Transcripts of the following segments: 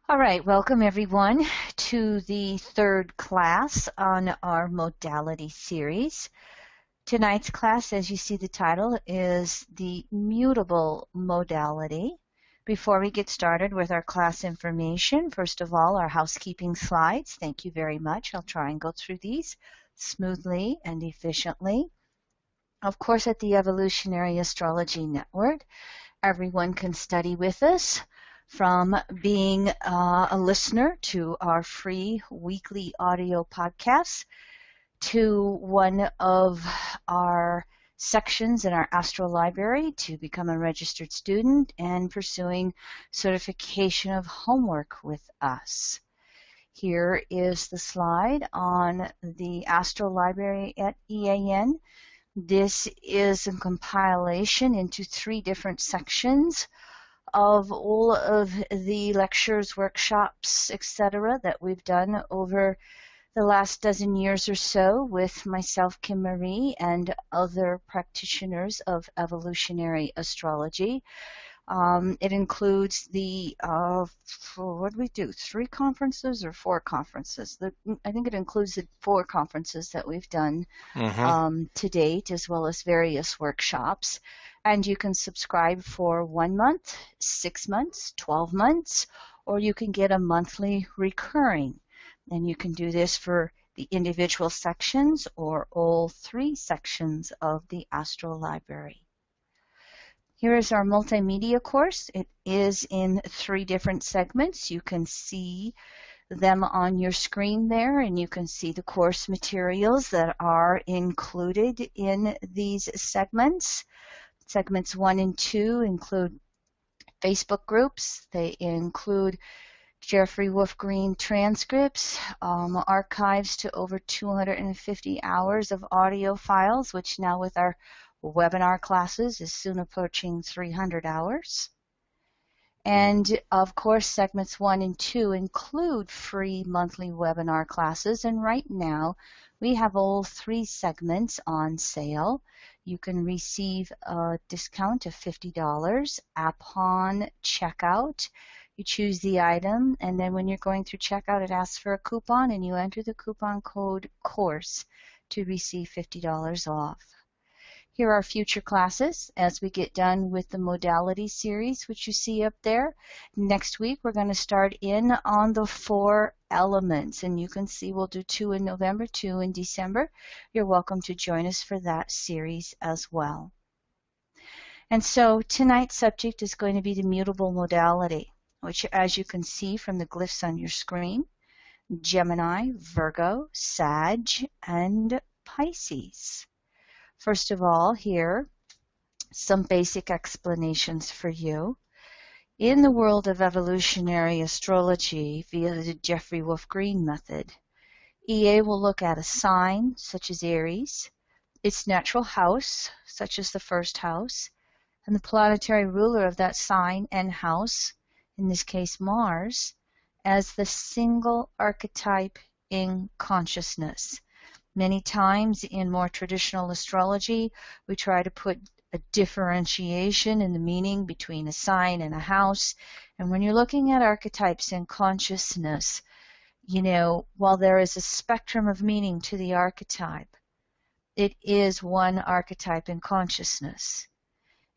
All right, welcome everyone to the third class on our modality series. Tonight's class, as you see the title, is the mutable modality. Before we get started with our class information, first of all, our housekeeping slides. Thank you very much. I'll try and go through these smoothly and efficiently. Of course, at the Evolutionary Astrology Network, everyone can study with us, from being a listener to our free weekly audio podcasts to one of our sections in our Astro Library to become a registered student and pursuing certification of homework with us. Here is the slide on the Astro Library at EAN. This is a compilation into 3 different sections of all of the lectures, workshops, etc. that we've done over the last dozen years or so with myself, Kim Marie, and other practitioners of evolutionary astrology. It includes the, what did we do, 3 conferences or 4 conferences? I think it includes the 4 conferences that we've done to date, as well as various workshops. And you can subscribe for 1 month, 6 months, 12 months, or you can get a monthly recurring. And you can do this for the individual sections or all 3 sections of the Astro Library. Here is our multimedia course. It is in 3 different segments. You can see them on your screen there, and you can see the course materials that are included in these segments. Segments 1 and 2 include Facebook groups. They include Jeffrey Wolf Green transcripts, archives to over 250 hours of audio files, which now with our webinar classes is soon approaching 300 hours. And of course, segments 1 and 2 include free monthly webinar classes. And right now, we have all 3 segments on sale. You can receive a discount of $50 upon checkout. You choose the item, and then when you're going through checkout, it asks for a coupon, and you enter the coupon code COURSE to receive $50 off. Here are future classes as we get done with the modality series, which you see up there. Next week, we're going to start in on the 4 elements, and you can see we'll do 2 in November, 2 in December. You're welcome to join us for that series as well. And so tonight's subject is going to be the mutable modality, which, as you can see from the glyphs on your screen, Gemini, Virgo, Sag, and Pisces. First of all, here, some basic explanations for you. In the world of evolutionary astrology via the Jeffrey Wolf Green method, EA will look at a sign, such as Aries, its natural house, such as the first house, and the planetary ruler of that sign and house, in this case Mars, as the single archetype in consciousness. Many times in more traditional astrology, we try to put a differentiation in the meaning between a sign and a house. And when you're looking at archetypes in consciousness, while there is a spectrum of meaning to the archetype, it is one archetype in consciousness.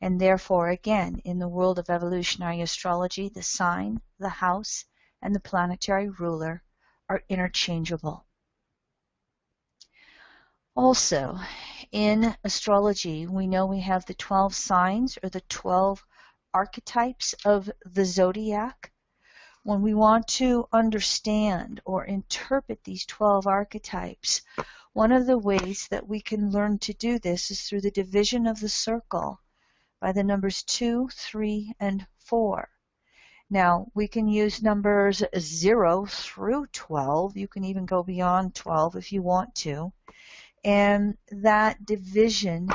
And therefore, again, in the world of evolutionary astrology, the sign, the house, and the planetary ruler are interchangeable. Also, in astrology, we know we have the 12 signs or the 12 archetypes of the zodiac. When we want to understand or interpret these 12 archetypes, one of the ways that we can learn to do this is through the division of the circle by the numbers 2, 3, and 4. Now, we can use numbers 0 through 12. You can even go beyond 12 if you want to. And that division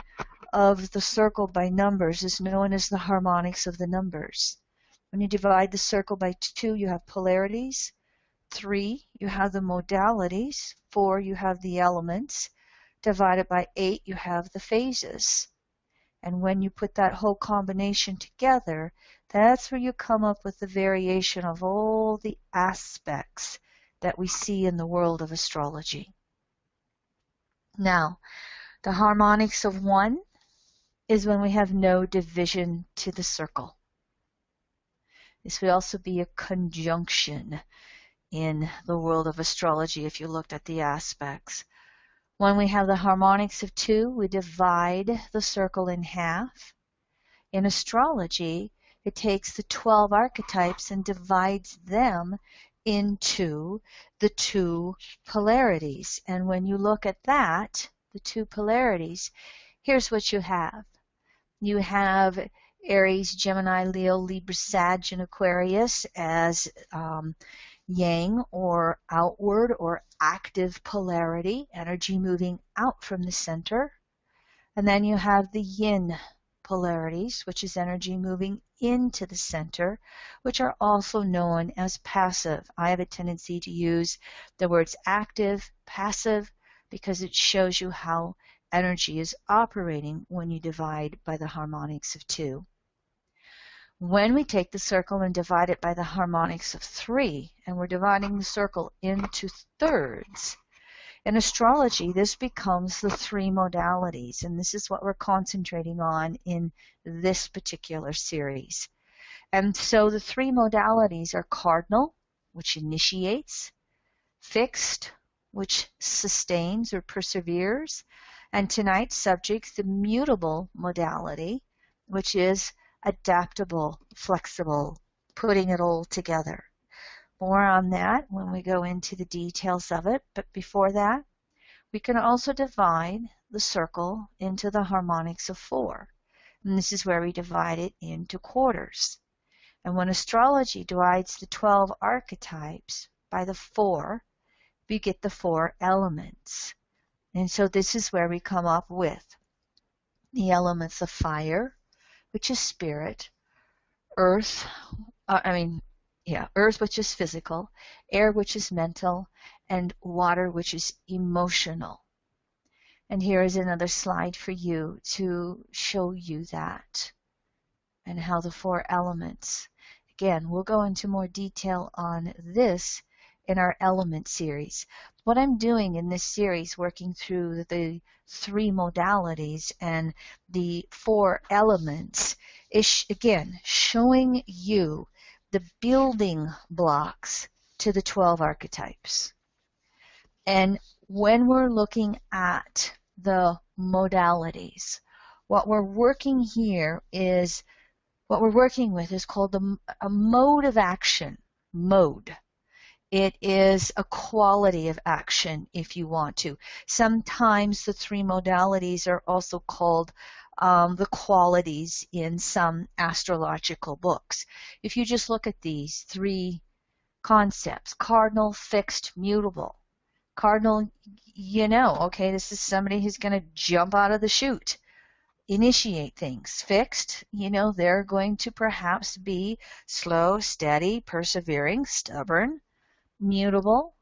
of the circle by numbers is known as the harmonics of the numbers. When you divide the circle by 2, you have polarities. 3, you have the modalities. 4, you have the elements. Divided by 8, you have the phases. And when you put that whole combination together, that's where you come up with the variation of all the aspects that we see in the world of astrology. Now, the harmonics of 1 is when we have no division to the circle. This would also be a conjunction in the world of astrology if you looked at the aspects. When we have the harmonics of 2, we divide the circle in half. In astrology, it takes the 12 archetypes and divides them into the 2 polarities. And when you look at that, the 2 polarities, here's what you have. You have Aries, Gemini, Leo, Libra, Sag, and Aquarius as yang, or outward or active polarity, energy moving out from the center. And then you have the yin polarities, which is energy moving into the center, which are also known as passive. I have a tendency to use the words active, passive, because it shows you how energy is operating when you divide by the harmonics of 2. When we take the circle and divide it by the harmonics of 3, and we're dividing the circle into thirds, in astrology, this becomes the 3 modalities, and this is what we're concentrating on in this particular series. And so the 3 modalities are cardinal, which initiates, fixed, which sustains or perseveres, and tonight's subject, the mutable modality, which is adaptable, flexible, putting it all together. More on that when we go into the details of it, but before that, we can also divide the circle into the harmonics of 4. And this is where we divide it into quarters. And when astrology divides the 12 archetypes by the 4, we get the 4 elements. And so this is where we come up with the elements of fire, which is spirit, earth, earth, which is physical, air, which is mental, and water, which is emotional. And here is another slide for you to show you that and how the 4 elements. Again, we'll go into more detail on this in our element series. What I'm doing in this series, working through the 3 modalities and the 4 elements, is again showing you the building blocks to the 12 archetypes. And when we're looking at the modalities, what we're working with is called a mode of action. Mode. It is a quality of action, if you want to. Sometimes the 3 modalities are also called the qualities in some astrological books. If you just look at these 3 concepts, cardinal, fixed, mutable. Cardinal, okay, this is somebody who's going to jump out of the chute, initiate things. Fixed, they're going to perhaps be slow, steady, persevering, stubborn. Mutable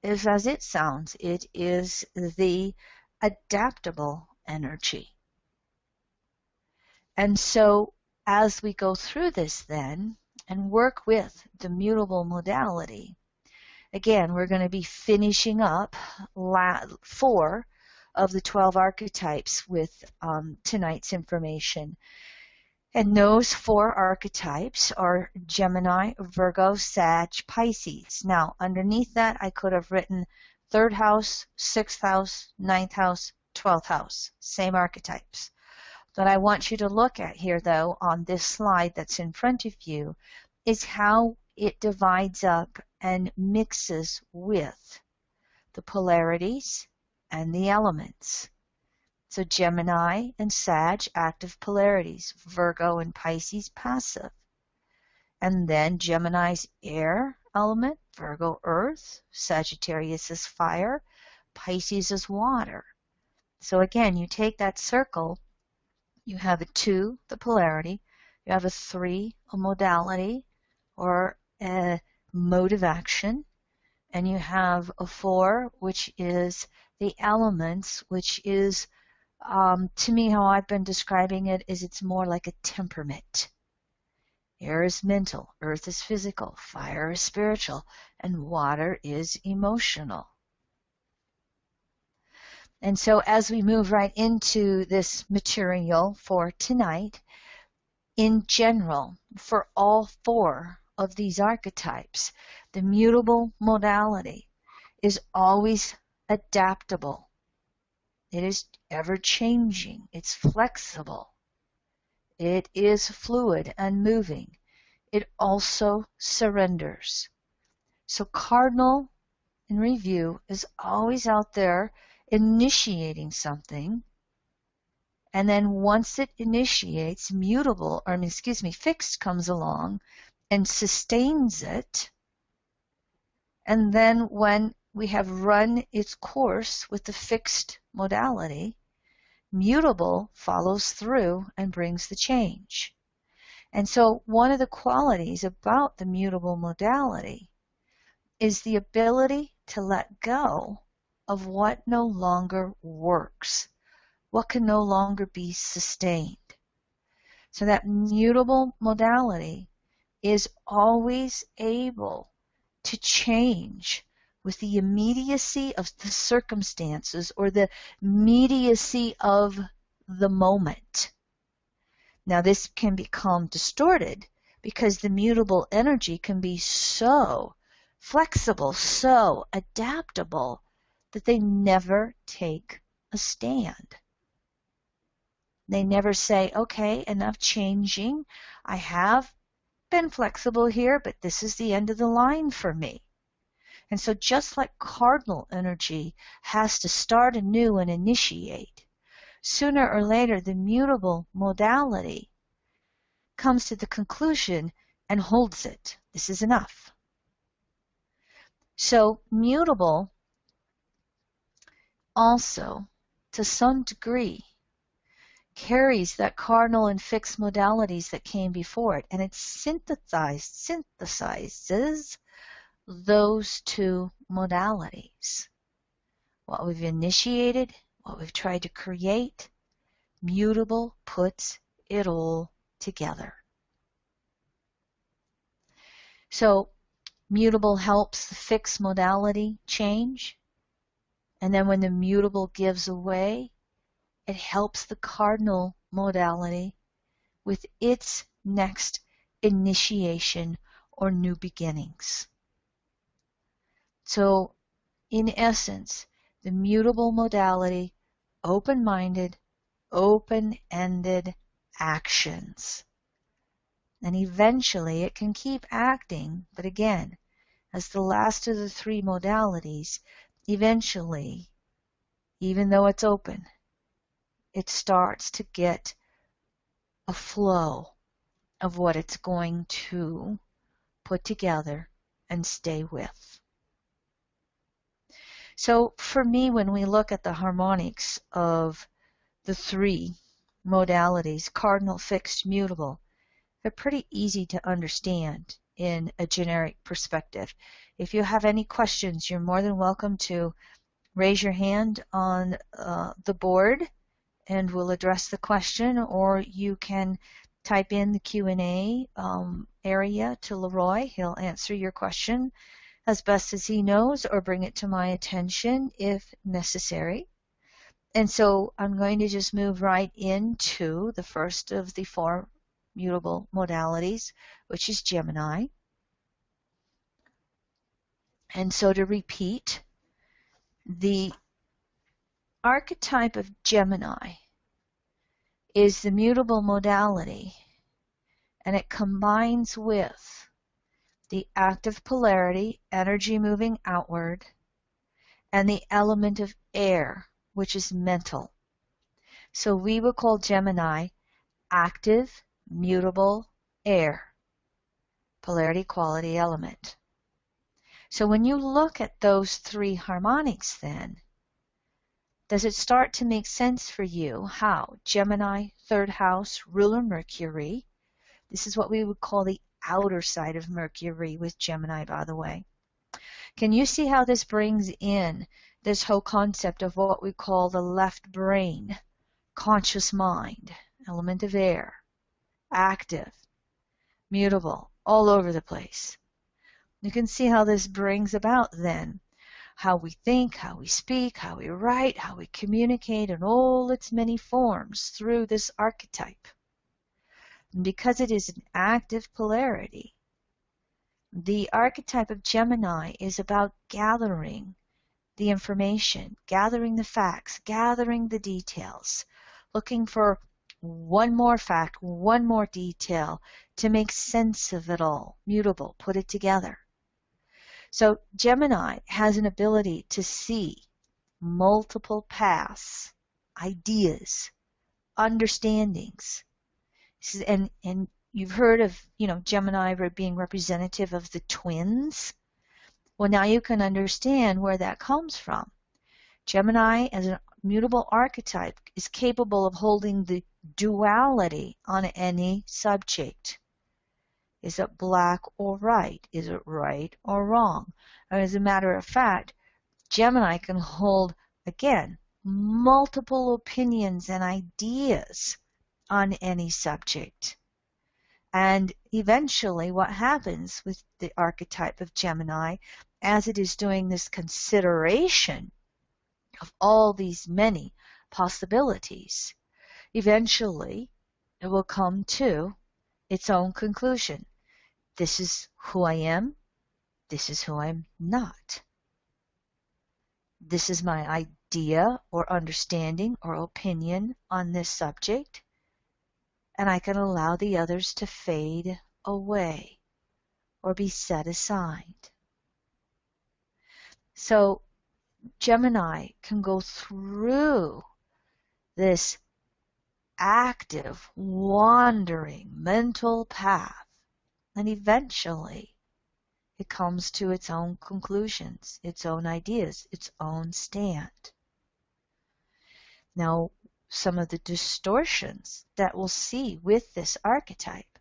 is as it sounds. It is the adaptable energy. And so as we go through this then and work with the mutable modality, again, we're going to be finishing up 4 of the 12 archetypes with tonight's information. And those 4 archetypes are Gemini, Virgo, Sag, Pisces. Now, underneath that, I could have written 3rd house, 6th house, 9th house, 12th house. Same archetypes. What I want you to look at here, though, on this slide that's in front of you, is how it divides up and mixes with the polarities and the elements. So Gemini and Sag, active polarities. Virgo and Pisces, passive. And then Gemini's air element, Virgo, earth. Sagittarius is fire. Pisces is water. So again, you take that circle, you have a 2, the polarity. You have a 3, a modality or a mode of action. And you have a 4, which is the elements, which is To me, how I've been describing it is it's more like a temperament. Air is mental, earth is physical, fire is spiritual, and water is emotional. And so as we move right into this material for tonight, in general, for all four of these archetypes, the mutable modality is always adaptable. It is ever changing. It's flexible. It is fluid and moving. It also surrenders. So cardinal in review is always out there initiating something. And then once it initiates, fixed comes along and sustains it. And then when we have run its course with the fixed modality, mutable follows through and brings the change. And so one of the qualities about the mutable modality is the ability to let go of what no longer works, what can no longer be sustained. So that mutable modality is always able to change with the immediacy of the circumstances or the immediacy of the moment. Now this can become distorted because the mutable energy can be so flexible, so adaptable that they never take a stand. They never say, okay, enough changing. I have been flexible here, but this is the end of the line for me. And so just like cardinal energy has to start anew and initiate, sooner or later the mutable modality comes to the conclusion and holds it. This is enough. So mutable also, to some degree, carries that cardinal and fixed modalities that came before it, and it synthesizes those two modalities. What we've initiated, what we've tried to create, mutable puts it all together. So mutable helps the fixed modality change, and then when the mutable gives away, it helps the cardinal modality with its next initiation or new beginnings. So, in essence, the mutable modality, open-minded, open-ended actions. And eventually it can keep acting, but again, as the last of the three modalities, eventually, even though it's open, it starts to get a flow of what it's going to put together and stay with. So for me, when we look at the harmonics of the three modalities, cardinal, fixed, mutable, they're pretty easy to understand in a generic perspective. If you have any questions, you're more than welcome to raise your hand on the board and we'll address the question, or you can type in the Q&A area to Leroy. He'll answer your question as best as he knows or bring it to my attention if necessary. And so I'm going to just move right into the first of the four mutable modalities, which is Gemini. And so to repeat, the archetype of Gemini is the mutable modality, and it combines with the active polarity, energy moving outward, and the element of air, which is mental. So we would call Gemini active, mutable, air, polarity, quality, element. So when you look at those three harmonics then, does it start to make sense for you how Gemini, third house, ruler Mercury, this is what we would call the outer side of Mercury with Gemini, by the way. Can you see how this brings in this whole concept of what we call the left brain conscious mind, element of air, active, mutable, all over the place. You can see how this brings about then how we think, how we speak, how we write, how we communicate in all its many forms through this archetype. And because it is an active polarity, the archetype of Gemini is about gathering the information, gathering the facts, gathering the details, looking for one more fact, one more detail to make sense of it all, mutable, put it together. So Gemini has an ability to see multiple paths, ideas, understandings. And you've heard of, Gemini being representative of the twins. Well, now you can understand where that comes from. Gemini, as a mutable archetype, is capable of holding the duality on any subject. Is it black or white? Is it right or wrong? And as a matter of fact, Gemini can hold, again, multiple opinions and ideas on any subject. And eventually what happens with the archetype of Gemini, as it is doing this consideration of all these many possibilities, eventually it will come to its own conclusion. This is who I am. This is who I'm not. This is my idea or understanding or opinion on this subject, and I can allow the others to fade away or be set aside. So Gemini can go through this active, wandering mental path, and eventually it comes to its own conclusions, its own ideas, its own stand. Now, some of the distortions that we'll see with this archetype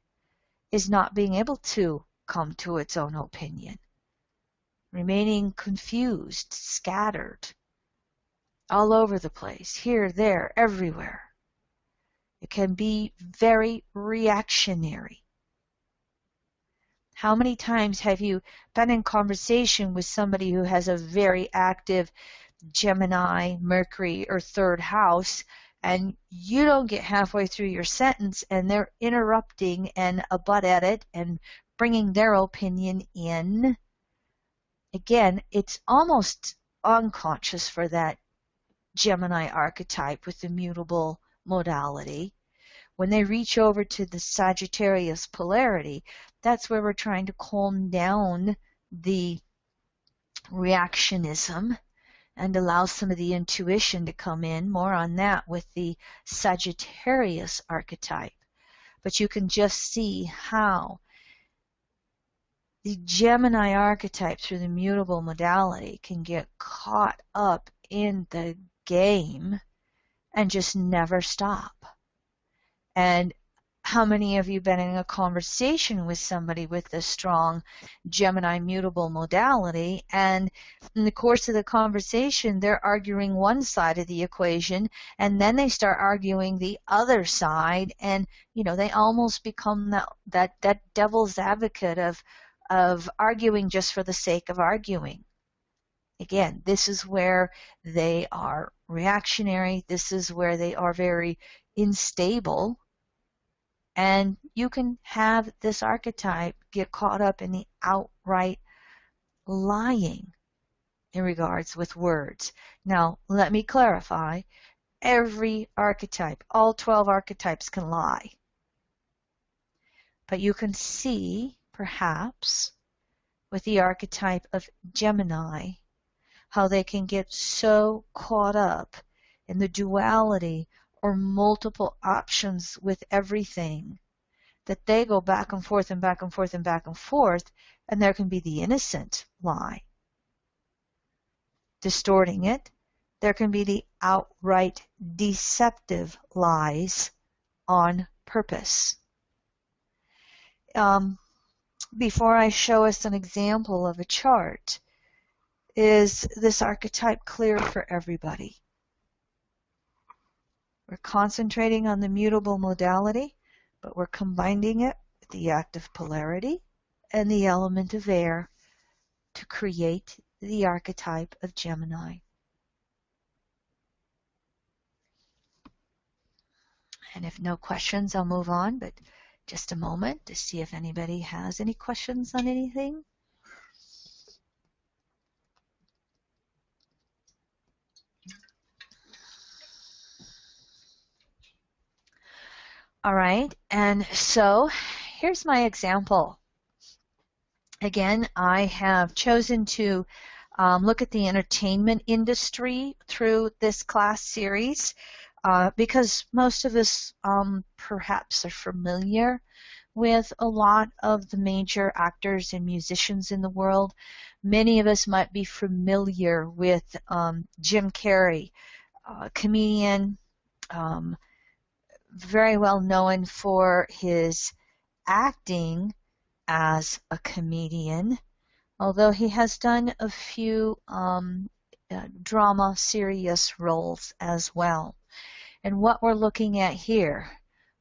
is not being able to come to its own opinion, remaining confused, scattered, all over the place, here, there, everywhere. It can be very reactionary. How many times have you been in conversation with somebody who has a very active Gemini, Mercury, or third house, and you don't get halfway through your sentence and they're interrupting and a butt at it and bringing their opinion in? Again, it's almost unconscious for that Gemini archetype with the mutable modality. When they reach over to the Sagittarius polarity, that's where we're trying to calm down the reactionism and allow some of the intuition to come in. More on that with the Sagittarius archetype. But you can just see how the Gemini archetype through the mutable modality can get caught up in the game and just never stop. And how many of you been in a conversation with somebody with a strong Gemini mutable modality, and in the course of the conversation they're arguing one side of the equation and then they start arguing the other side, and they almost become that devil's advocate of arguing just for the sake of arguing. Again, this is where they are reactionary. This is where they are very unstable. And you can have this archetype get caught up in the outright lying in regards with words. Now, let me clarify. Every archetype, all 12 archetypes can lie. But you can see, perhaps, with the archetype of Gemini, how they can get so caught up in the duality or multiple options with everything that they go back and forth and back and forth and back and forth, and there can be the innocent lie distorting it. There can be the outright deceptive lies on purpose. Before I show us an example of a chart, is this archetype clear for everybody? We're concentrating on the mutable modality, but we're combining it with the active polarity and the element of air to create the archetype of Gemini. And if no questions, I'll move on, but just a moment to see if anybody has any questions on anything. All right, and so here's my example. Again, I have chosen to look at the entertainment industry through this class series because most of us perhaps are familiar with a lot of the major actors and musicians in the world. Many of us might be familiar with Jim Carrey, comedian, very well known for his acting as a comedian, although he has done a few drama serious roles as well. And what we're looking at here,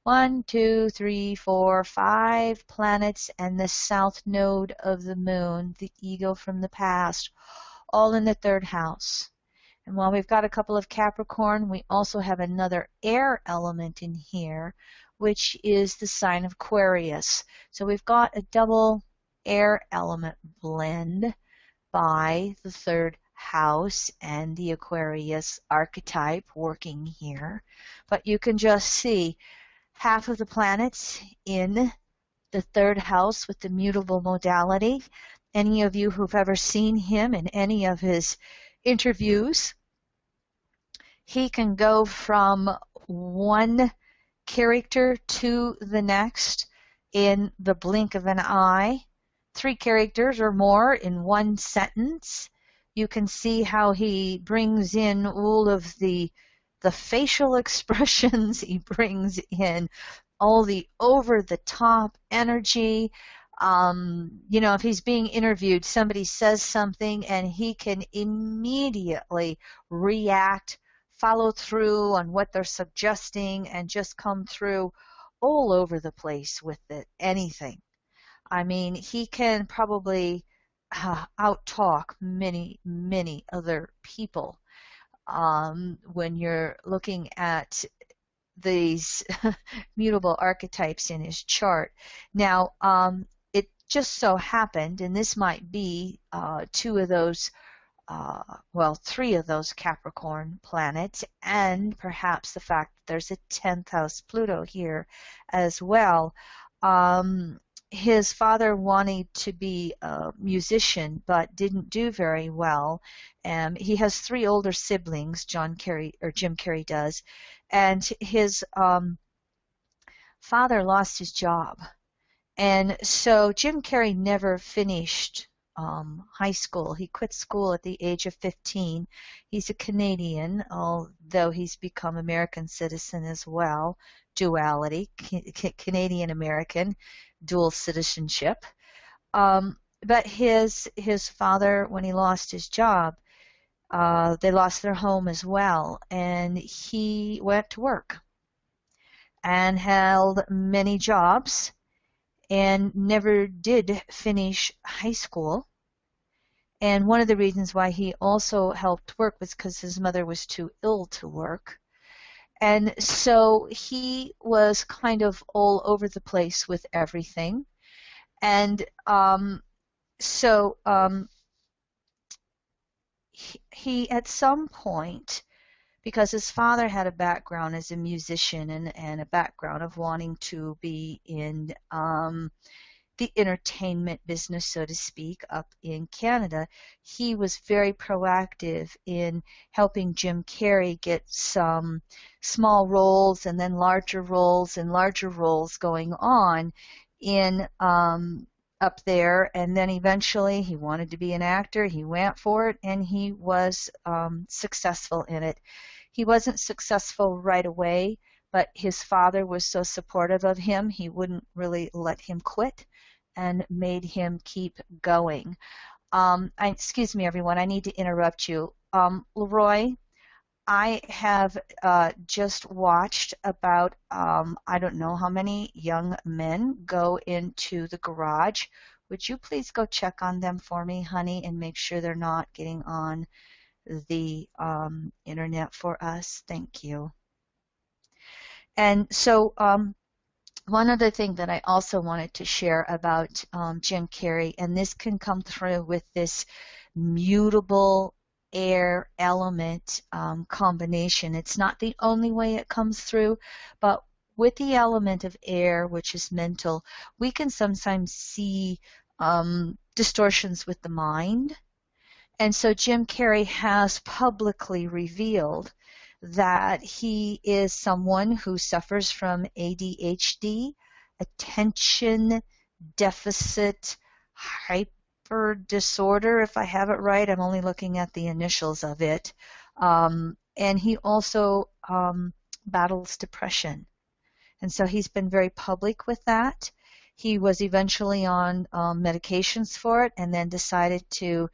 1, 2, 3, 4, 5 planets and the south node of the moon, the ego from the past, all in the third house. And while we've got a couple of Capricorn, we also have another air element in here, which is the sign of Aquarius. So we've got a double air element blend by the third house and the Aquarius archetype working here. But you can just see half of the planets in the third house with the mutable modality. Any of you who've ever seen him in any of his interviews, he can go from one character to the next in the blink of an eye, 3 characters or more in one sentence. You can see how he brings in all of the facial expressions. He brings in all the over-the-top energy. If he's being interviewed, somebody says something and he can immediately react, follow through on what they're suggesting, and just come through all over the place with it, anything. I mean, he can probably out-talk many, many other people when you're looking at these mutable archetypes in his chart. Now, it just so happened, and this might be 2 of those, 3 of those Capricorn planets, and perhaps the fact that there's a 10th house Pluto here as well. His father wanted to be a musician but didn't do very well. He has 3 older siblings, Jim Carrey does, and his father lost his job. And so Jim Carrey never finished high school. He quit school at the age of 15. He's a Canadian, although he's become American citizen as well. Duality, Canadian-American, dual citizenship. But his father, when he lost his job, they lost their home as well, and he went to work and held many jobs and never did finish high school. And one of the reasons why he also helped work was because his mother was too ill to work. And so he was kind of all over the place with everything. And he at some point, because his father had a background as a musician and a background of wanting to be in the entertainment business, so to speak, up in Canada, he was very proactive in helping Jim Carrey get some small roles and then larger roles and larger roles going on in up there. And then eventually he wanted to be an actor. He went for it, and he was successful in it. He wasn't successful right away, but his father was so supportive of him, he wouldn't really let him quit and made him keep going. Excuse me, everyone, I need to interrupt you. Leroy, I have just watched about, I don't know how many young men go into the garage. Would you please go check on them for me, honey, and make sure they're not getting on the internet for us? Thank you. And so, one other thing that I also wanted to share about Jim Carrey, and this can come through with this mutable air element combination. It's not the only way it comes through, but with the element of air, which is mental, we can sometimes see distortions with the mind. And so Jim Carrey has publicly revealed that he is someone who suffers from ADHD, attention deficit hyper disorder, if I have it right. I'm only looking at the initials of it. And he also battles depression. And so he's been very public with that. He was eventually on medications for it and then decided to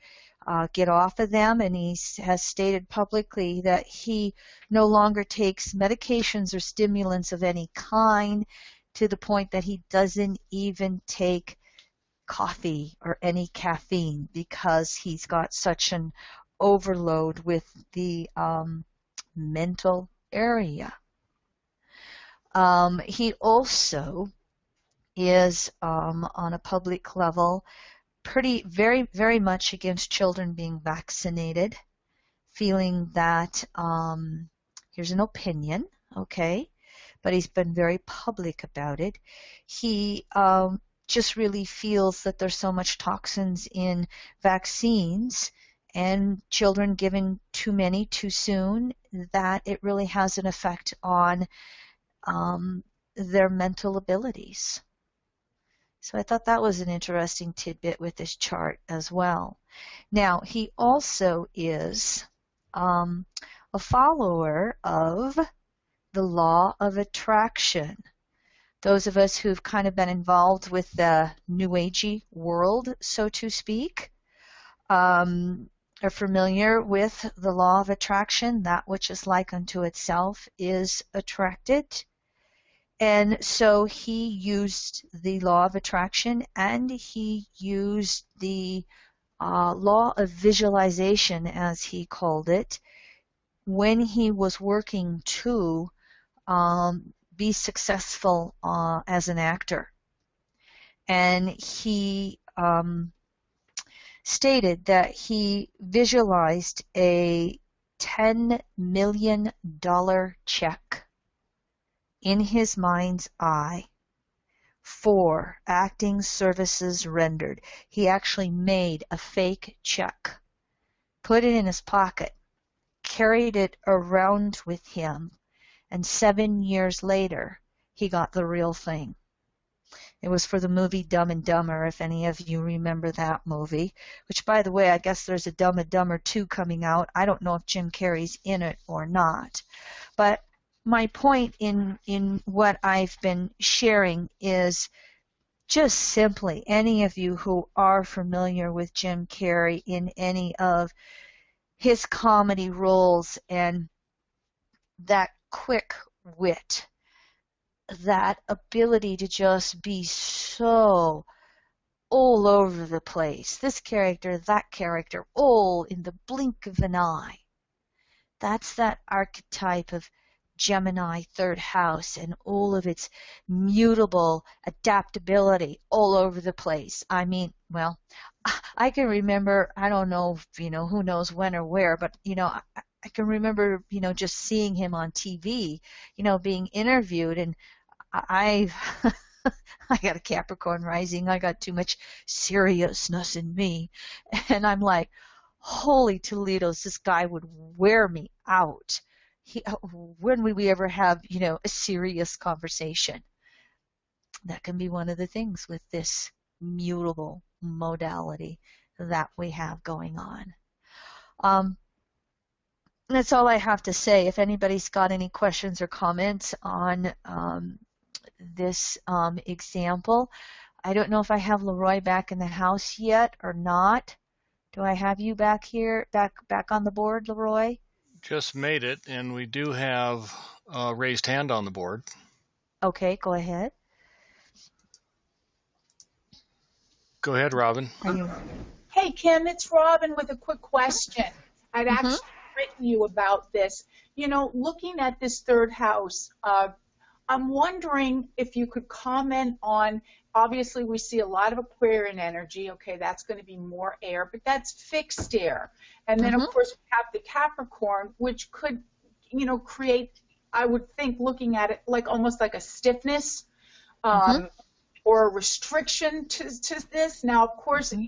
get off of them, and he has stated publicly that he no longer takes medications or stimulants of any kind, to the point that he doesn't even take coffee or any caffeine because he's got such an overload with the mental area. He also is on a public level very much against children being vaccinated, feeling that, here's an opinion, okay, but he's been very public about it. He just really feels that there's so much toxins in vaccines and children given too many too soon that it really has an effect on their mental abilities. So I thought that was an interesting tidbit with this chart as well. Now, he also is a follower of the law of attraction. Those of us who've kind of been involved with the New Agey world, so to speak, are familiar with the law of attraction. That which is like unto itself is attracted. And so he used the law of attraction, and he used the law of visualization, as he called it, when he was working to be successful as an actor. And he stated that he visualized a $10 million check in his mind's eye for acting services rendered. He actually made a fake check, put it in his pocket, carried it around with him, and 7 years later, he got the real thing. It was for the movie Dumb and Dumber, if any of you remember that movie, which, by the way, I guess there's a Dumb and Dumber 2 coming out. I don't know if Jim Carrey's in it or not. But my point in what I've been sharing is just simply, any of you who are familiar with Jim Carrey in any of his comedy roles and that quick wit, that ability to just be so all over the place, this character, that character, all in the blink of an eye. That's that archetype of Gemini third house and all of its mutable adaptability all over the place. I mean, well, I can remember, I don't know, who knows when or where, but, I can remember, just seeing him on TV, being interviewed, and I I got a Capricorn rising. I got too much seriousness in me. And I'm like, holy Toledos, this guy would wear me out. When would we ever have, a serious conversation? That can be one of the things with this mutable modality that we have going on. That's all I have to say. If anybody's got any questions or comments on this example, I don't know if I have Leroy back in the house yet or not. Do I have you back here, back on the board, Leroy? just made it, and we do have a raised hand on the board. Okay, go ahead. Go ahead, Robin. Are you? Hey, Kim, it's Robin with a quick question. I'd Mm-hmm. actually written you about this. Looking at this third house, I'm wondering if you could comment on, obviously we see a lot of Aquarian energy. Okay, that's going to be more air, but that's fixed air. And then, of Mm-hmm. course, we have the Capricorn, which could, create, I would think, looking at it like almost like a stiffness. Mm-hmm. Um, or a restriction to this. Now, of course, Mm-hmm.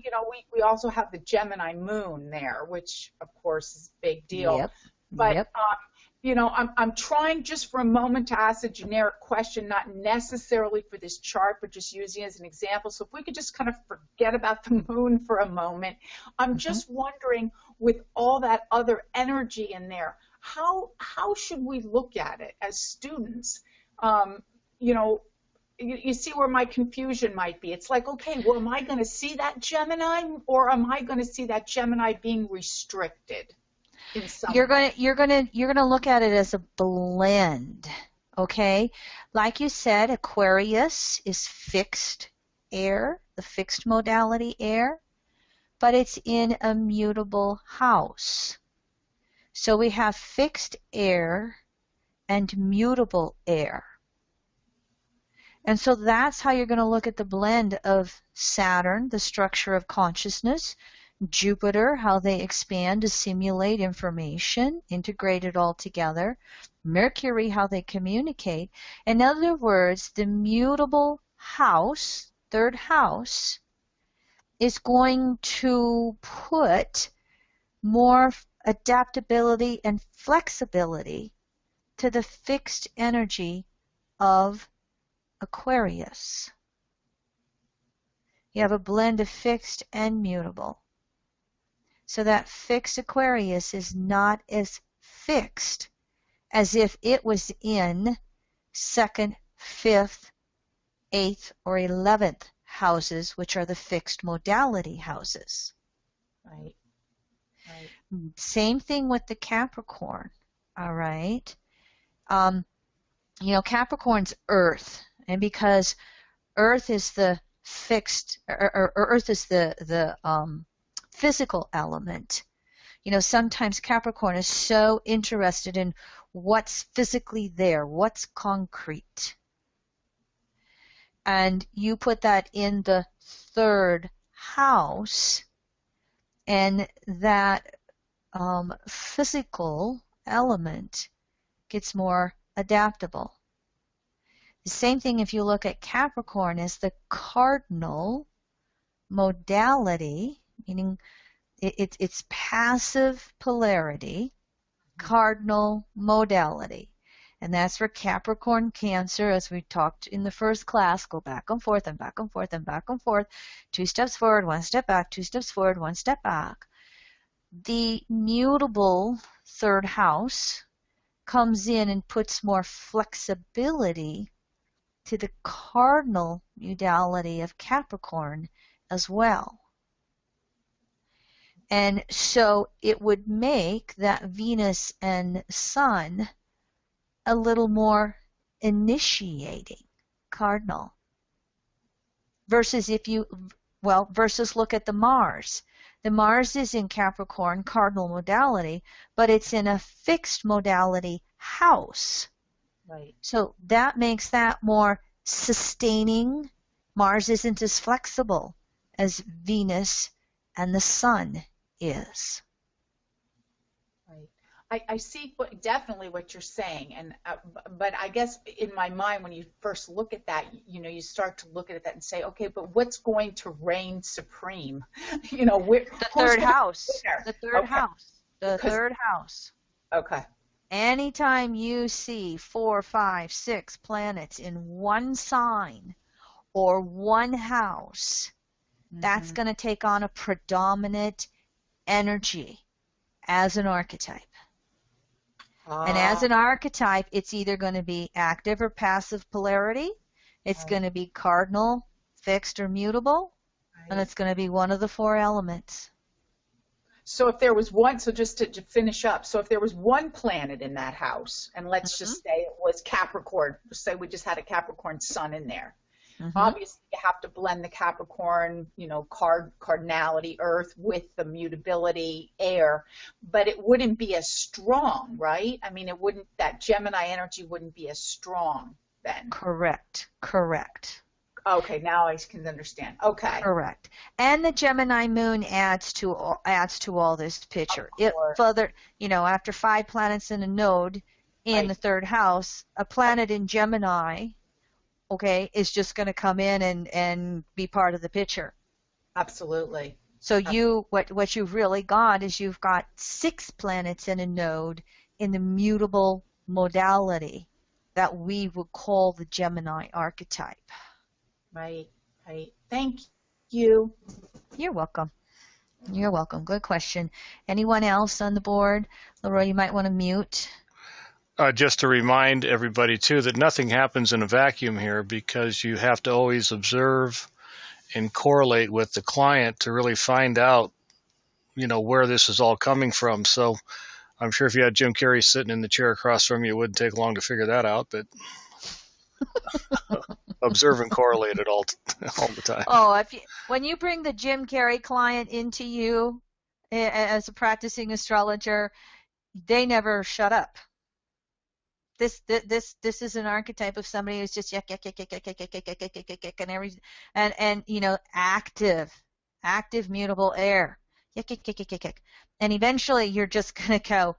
we also have the Gemini moon there, which of course is a big deal. Yep. But Yep. I'm trying just for a moment to ask a generic question, not necessarily for this chart, but just using it as an example. So if we could just kind of forget about the moon for a moment, I'm Mm-hmm. just wondering, with all that other energy in there, how should we look at it as students? Um, you know, you see where my confusion might be. It's like, okay, well, am I going to see that Gemini, or am I going to see that Gemini being restricted in some You're way? gonna look at it as a blend, okay? Like you said, Aquarius is fixed air, the fixed modality air, but it's in a mutable house. So we have fixed air and mutable air. And so that's how you're going to look at the blend of Saturn, the structure of consciousness, Jupiter, how they expand to simulate information, integrate it all together, Mercury, how they communicate. In other words, the mutable house, third house, is going to put more adaptability and flexibility to the fixed energy of Aquarius. You have a blend of fixed and mutable. So that fixed Aquarius is not as fixed as if it was in second, fifth, eighth, or 11th houses, which are the fixed modality houses. Right, right. Same thing with the Capricorn. All right. Capricorn's Earth, and because Earth is the fixed, or Earth is the physical element. Sometimes Capricorn is so interested in what's physically there, what's concrete. And you put that in the third house, and that physical element gets more adaptable. The same thing if you look at Capricorn as the cardinal modality, meaning it's passive polarity, cardinal modality. And that's for Capricorn, Cancer, as we talked in the first class, go back and forth and back and forth and back and forth, 2 steps forward, 1 step back, 2 steps forward, 1 step back. The mutable third house comes in and puts more flexibility to the cardinal modality of Capricorn as well. And so it would make that Venus and Sun a little more initiating cardinal. Versus versus look at the Mars. The Mars is in Capricorn, cardinal modality, but it's in a fixed modality house. Right. So that makes that more sustaining. Mars isn't as flexible as Venus and the Sun is. Right. I see definitely what you're saying, but I guess in my mind, when you first look at that, you start to look at that and say, okay, but what's going to reign supreme? The third house. The third Okay. house. The Because third house. okay, Anytime you see 4, 5, 6 planets in one sign or one house, that's going to take on a predominant energy as an archetype. And as an archetype, it's either going to be active or passive polarity. It's going to be cardinal, fixed, or mutable. And it's going to be one of the 4 elements. So if there was one, so just to finish up, so if there was one planet in that house, and let's Mm-hmm. just say it was Capricorn, say we just had a Capricorn sun in there. Mm-hmm. Obviously, you have to blend the Capricorn, cardinality, Earth with the mutability, air, but it wouldn't be as strong, right? I mean, that Gemini energy wouldn't be as strong then. Correct. Correct. Okay, now I can understand. Okay. Correct. And the Gemini moon adds to all this picture. Of It course. further, after 5 planets in a node in Right. the third house, a planet in Gemini, okay, is just going to come in and be part of the picture. Absolutely. So what you've really got is you've got 6 planets in a node in the mutable modality that we would call the Gemini archetype. Right. Right. Thank you. You're welcome. You're welcome. Good question. Anyone else on the board? Leroy, you might want to mute. Just to remind everybody, too, that nothing happens in a vacuum here, because you have to always observe and correlate with the client to really find out, where this is all coming from. So I'm sure if you had Jim Carrey sitting in the chair across from you, it wouldn't take long to figure that out, but observe and correlate it all the time. Oh, when you bring the Jim Carrey client into you as a practicing astrologer, they never shut up. This is an archetype of somebody who's just yak yak yak yak yak yak yak yak yak yak yak yak and every and active mutable air yak yak yak yak yak yak, and eventually you're just gonna go.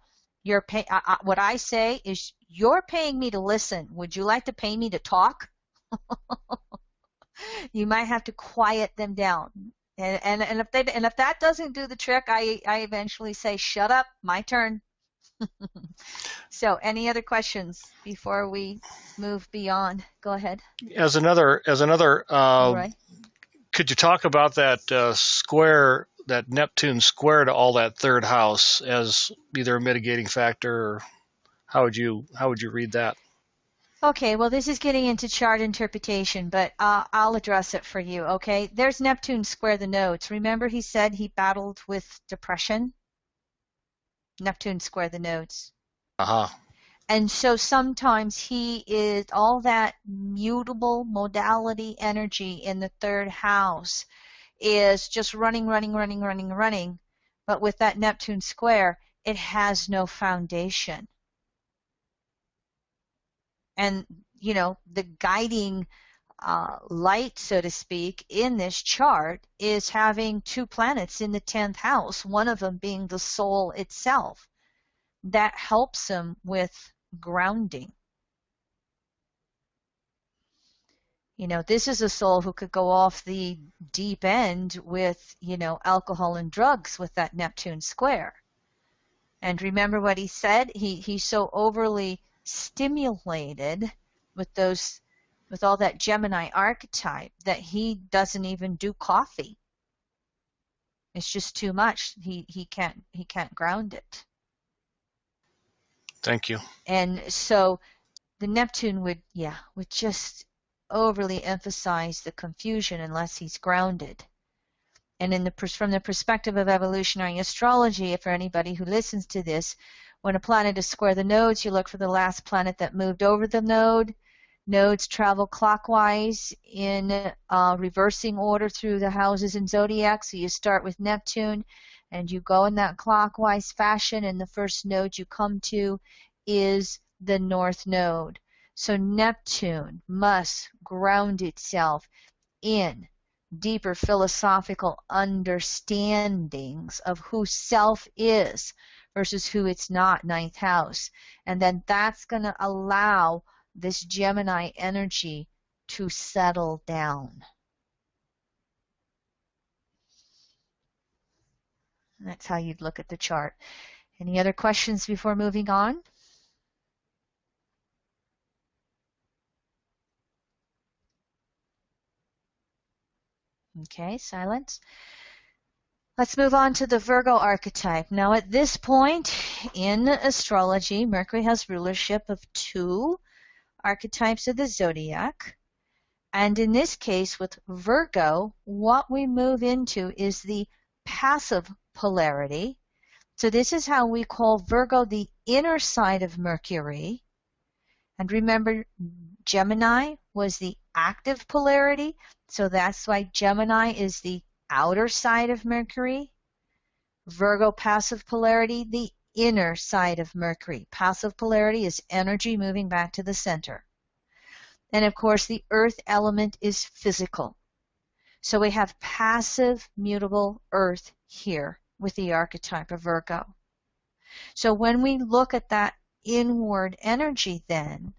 What I say is, you're paying me to listen. Would you like to pay me to talk? You might have to quiet them down. And if that doesn't do the trick, I eventually say, shut up, my turn. So, any other questions before we move beyond? Go ahead. As another, Right. could you talk about that square, that Neptune square to all that third house, as either a mitigating factor, or how would you read that? Okay, well, this is getting into chart interpretation, but I'll address it for you, okay? There's Neptune square the nodes. Remember he said he battled with depression? Neptune square the nodes. Uh-huh. And so sometimes he is all that mutable modality energy in the third house is just running. But with that Neptune square, it has no foundation. And, the guiding light, so to speak, in this chart is having 2 planets in the 10th house, one of them being the soul itself. That helps him with grounding. This is a soul who could go off the deep end with, alcohol and drugs with that Neptune square. And remember what he said? He's so overly stimulated with all that Gemini archetype that he doesn't even do coffee. It's just too much. He can't ground it. Thank you. And so the Neptune would just overly emphasize the confusion unless he's grounded. And from the perspective of evolutionary astrology, for anybody who listens to this, when a planet is square the nodes, you look for the last planet that moved over the node. Nodes travel clockwise in reversing order through the houses in zodiac. So you start with Neptune and you go in that clockwise fashion, and the first node you come to is the north node. So Neptune must ground itself in deeper philosophical understandings of who self is versus who it's not, 9th house. And then that's going to allow this Gemini energy to settle down. That's how you'd look at the chart. Any other questions before moving on? Okay, silence. Let's move on to the Virgo archetype. Now, at this point in astrology, Mercury has rulership of 2 archetypes of the zodiac. And in this case, with Virgo, what we move into is the passive polarity. So this is how we call Virgo the inner side of Mercury. And remember, Gemini was the active polarity, so that's why Gemini is the outer side of Mercury. Virgo passive polarity, the inner side of Mercury. Passive polarity is energy moving back to the center. And of course, the earth element is physical. So we have passive, mutable earth here with the archetype of Virgo. So when we look at that inward energy then,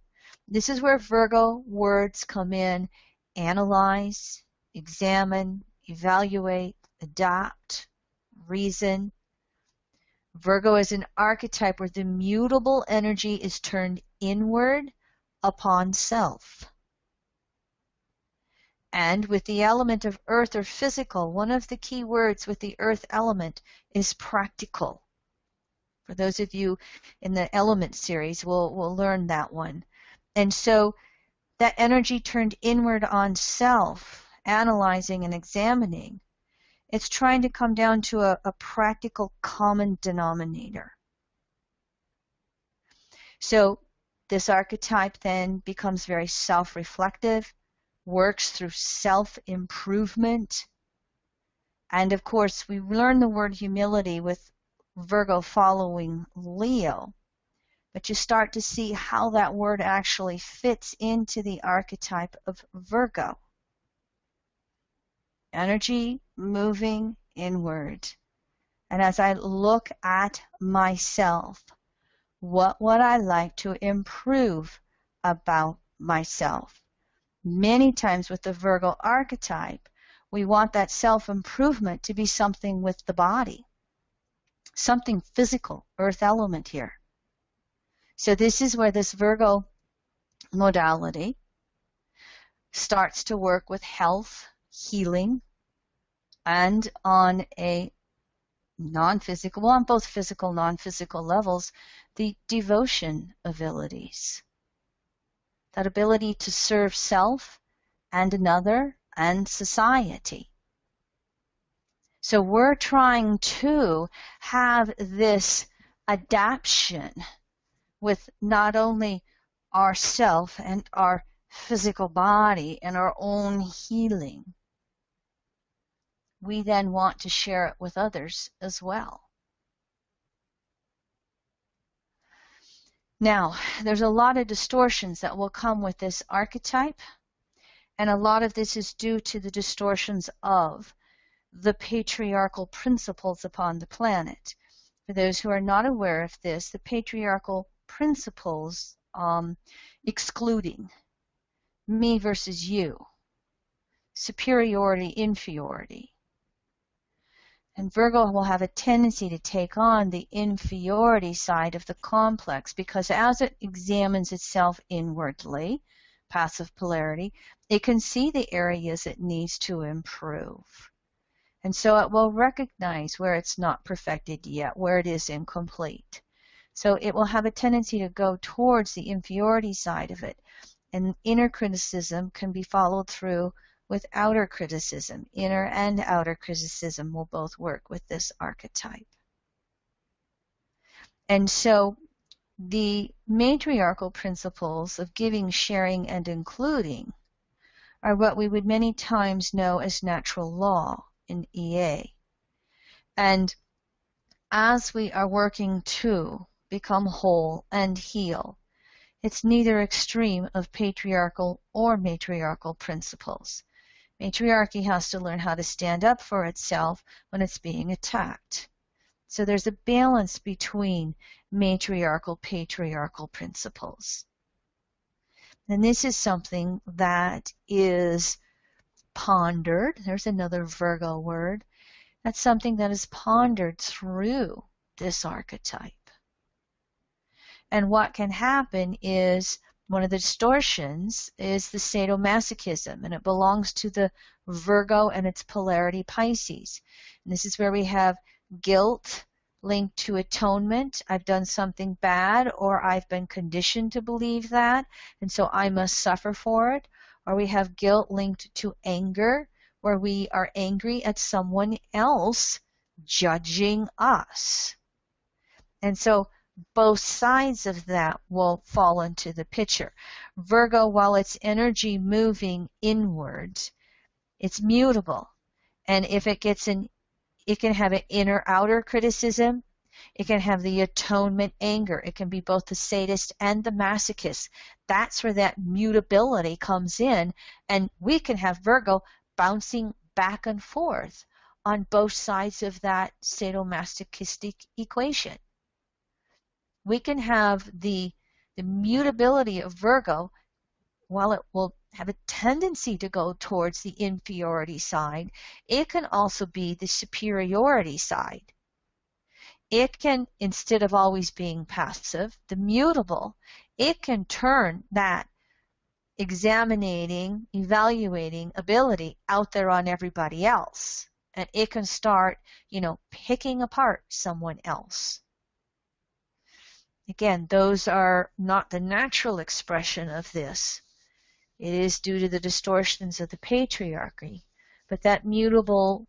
this is where Virgo words come in: analyze, examine, evaluate, adapt, reason. Virgo is an archetype where the mutable energy is turned inward upon self. And with the element of earth or physical, one of the key words with the earth element is practical. For those of you in the element series, we'll learn that one. And so that energy turned inward on self, analyzing and examining, it's trying to come down to a practical common denominator. So this archetype then becomes very self-reflective, works through self-improvement. And of course, we learn the word humility with Virgo following Leo. But you start to see how that word actually fits into the archetype of Virgo. Energy moving inward. And as I look at myself, what would I like to improve about myself? Many times with the Virgo archetype, we want that self-improvement to be something with the body, something physical, earth element here. So this is where this Virgo modality starts to work with health, healing, and on a non-physical, well, on both physical, non-physical levels, the devotion abilities. That ability to serve self and another and society. So we're trying to have this adaptation with not only ourself and our physical body and our own healing. We then want to share it with others as well. Now, there's a lot of distortions that will come with this archetype, and a lot of this is due to the distortions of the patriarchal principles upon the planet. For those who are not aware of this, the patriarchal principles excluding me versus you, superiority, inferiority. And Virgo will have a tendency to take on the inferiority side of the complex because as it examines itself inwardly, passive polarity, it can see the areas it needs to improve. And so it will recognize where it's not perfected yet, where it is incomplete. So it will have a tendency to go towards the inferiority side of it. And inner criticism can be followed through with outer criticism. Inner and outer criticism will both work with this archetype. And so the matriarchal principles of giving, sharing, and including are what we would many times know as natural law in EA. And as we are working to become whole and heal, it's neither extreme of patriarchal or matriarchal principles. Matriarchy has to learn how to stand up for itself when it's being attacked. So there's a balance between matriarchal, patriarchal principles. And this is something that is pondered. There's another Virgo word. That's something that is pondered through this archetype. And what can happen is one of the distortions is the sadomasochism, and it belongs to the Virgo and its polarity Pisces. And this is where we have guilt linked to atonement. I've done something bad, or I've been conditioned to believe that, and so I must suffer for it. Or we have guilt linked to anger, where we are angry at someone else judging us. And so both sides of that will fall into the picture. Virgo, while it's energy moving inwards, it's mutable. And if it gets it can have an inner outer criticism. It can have the atonement anger. It can be both the sadist and the masochist. That's where that mutability comes in. And we can have Virgo bouncing back and forth on both sides of that sadomasochistic equation. We can have the mutability of Virgo, while it will have a tendency to go towards the inferiority side, it can also be the superiority side. It can, instead of always being passive, the mutable, it can turn that evaluating ability out there on everybody else. And it can start, picking apart someone else. Again, those are not the natural expression of this. It is due to the distortions of the patriarchy. But that mutable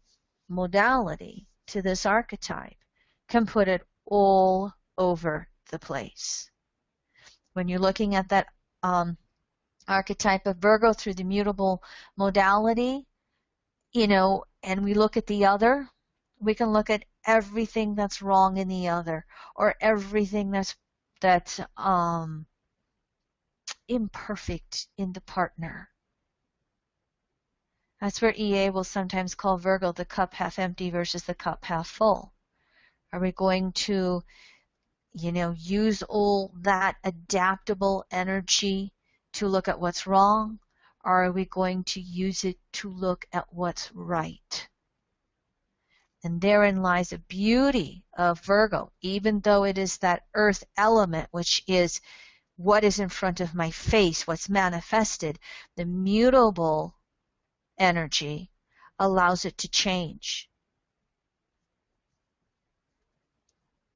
modality to this archetype can put it all over the place. When you're looking at that archetype of Virgo through the mutable modality, and we look at the other, we can look at everything that's wrong in the other, or everything that's imperfect in the partner. That's where EA will sometimes call Virgo the cup half empty versus the cup half full. Are we going to, use all that adaptable energy to look at what's wrong? Or are we going to use it to look at what's right? And therein lies a beauty of Virgo, even though it is that earth element, which is what is in front of my face, what's manifested. The mutable energy allows it to change.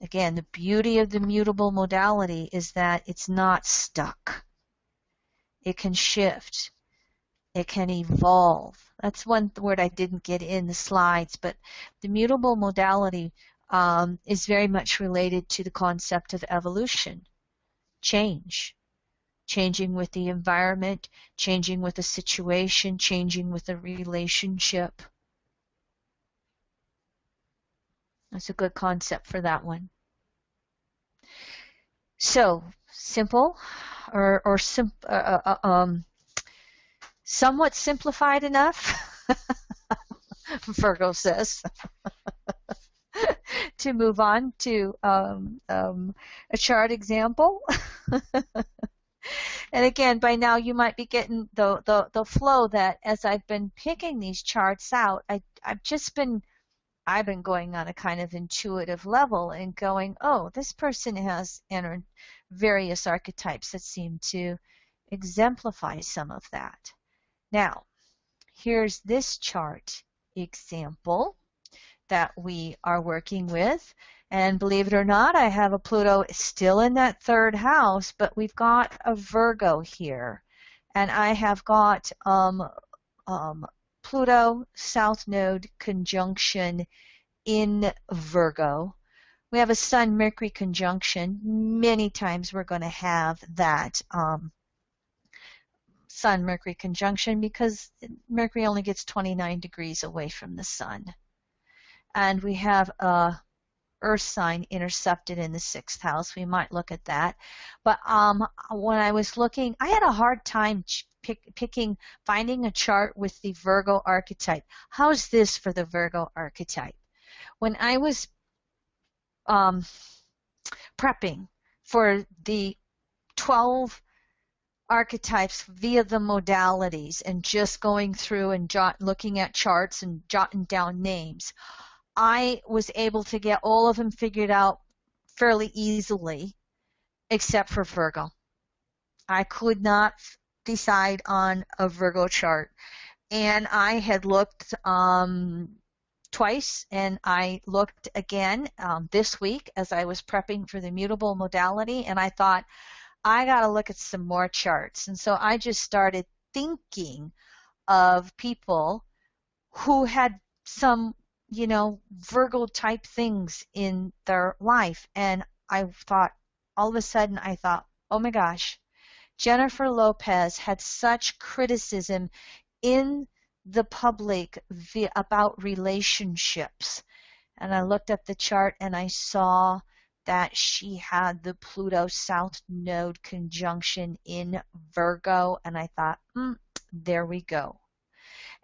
Again, the beauty of the mutable modality is that it's not stuck. It can shift. It can evolve. That's one word I didn't get in the slides, but the mutable modality is very much related to the concept of evolution, change. Changing with the environment, changing with the situation, changing with the relationship. That's a good concept for that one. So, simple or somewhat simplified enough, Virgo says, to move on to a chart example. And again, by now you might be getting the flow that as I've been picking these charts out, I've been going on a kind of intuitive level and going, oh, this person has entered various archetypes that seem to exemplify some of that. Now, here's this chart example that we are working with. And believe it or not, I have a Pluto still in that third house, but we've got a Virgo here. And I have got Pluto South Node conjunction in Virgo. We have a Sun-Mercury conjunction. Many times we're going to have that Sun-Mercury conjunction because Mercury only gets 29 degrees away from the Sun. And we have a Earth sign intercepted in the 6th house. We might look at that. But when I was looking, I had a hard time finding a chart with the Virgo archetype. How's this for the Virgo archetype? When I was prepping for the 12 archetypes via the modalities and just going through and looking at charts and jotting down names, I was able to get all of them figured out fairly easily, except for Virgo. I could not decide on a Virgo chart. And I had looked twice, and I looked again this week as I was prepping for the mutable modality, and I thought, I got to look at some more charts. And so I just started thinking of people who had some Virgo type things in their life. And all of a sudden, I thought, oh my gosh, Jennifer Lopez had such criticism in the public about relationships. And I looked up the chart and I saw that she had the Pluto South Node conjunction in Virgo. And I thought, there we go.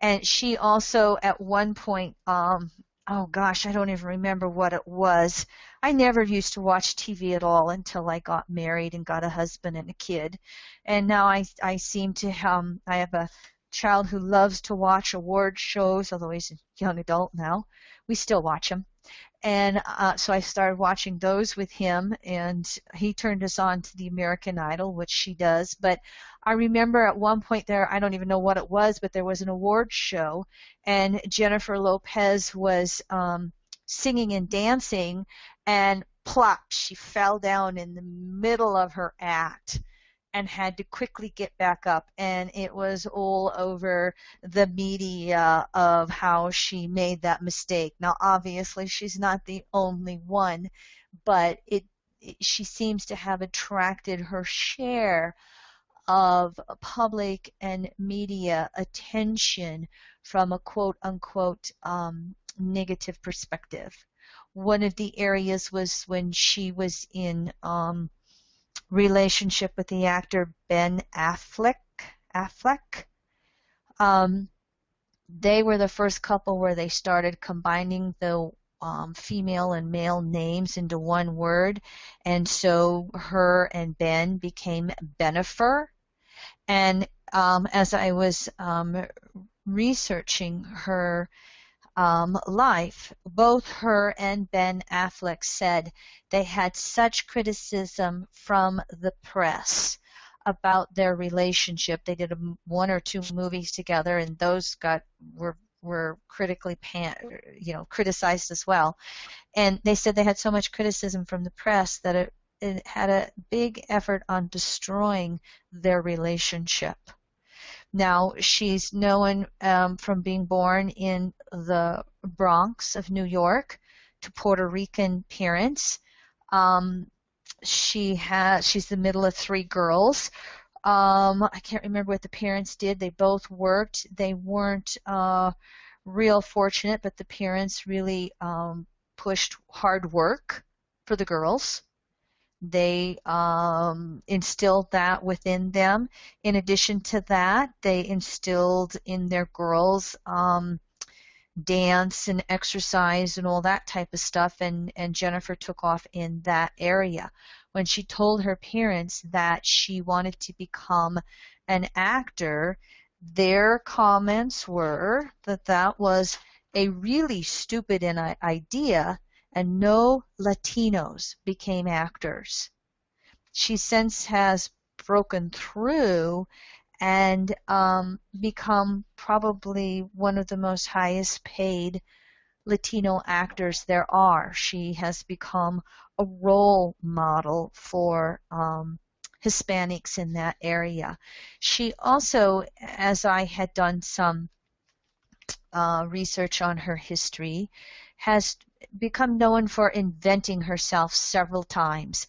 And she also at one point, oh gosh, I don't even remember what it was. I never used to watch TV at all until I got married and got a husband and a kid. And now I seem to, I have a child who loves to watch award shows, although he's a young adult now. We still watch them. And so I started watching those with him, and he turned us on to the American Idol, which she does. But I remember at one point there, I don't even know what it was, but there was an award show, and Jennifer Lopez was singing and dancing, and plop, she fell down in the middle of her act and had to quickly get back up, and it was all over the media of how she made that mistake. Now, obviously, she's not the only one, but she seems to have attracted her share of public and media attention from a quote unquote negative perspective. One of the areas was when she was in relationship with the actor Ben Affleck. Um, they were the first couple where they started combining the female and male names into one word, and so her and Ben became Benifer. And as I was researching her life, both her and Ben Affleck said they had such criticism from the press about their relationship. They did one or two movies together, and those were critically criticized as well. And they said they had so much criticism from the press that it had a big effort on destroying their relationship. Now, she's known from being born in the Bronx of New York to Puerto Rican parents. She's the middle of three girls. I can't remember what the parents did. They both worked. They weren't real fortunate, but the parents really pushed hard work for the girls. They instilled that within them. In addition to that, they instilled in their girls dance and exercise and all that type of stuff, and Jennifer took off in that area. When she told her parents that she wanted to become an actor, their comments were that that was a really stupid idea, and no Latinos became actors. She since has broken through and become probably one of the most highest paid Latino actors there are. She has become a role model for Hispanics in that area. She also, as I had done some research on her history, has become known for inventing herself several times.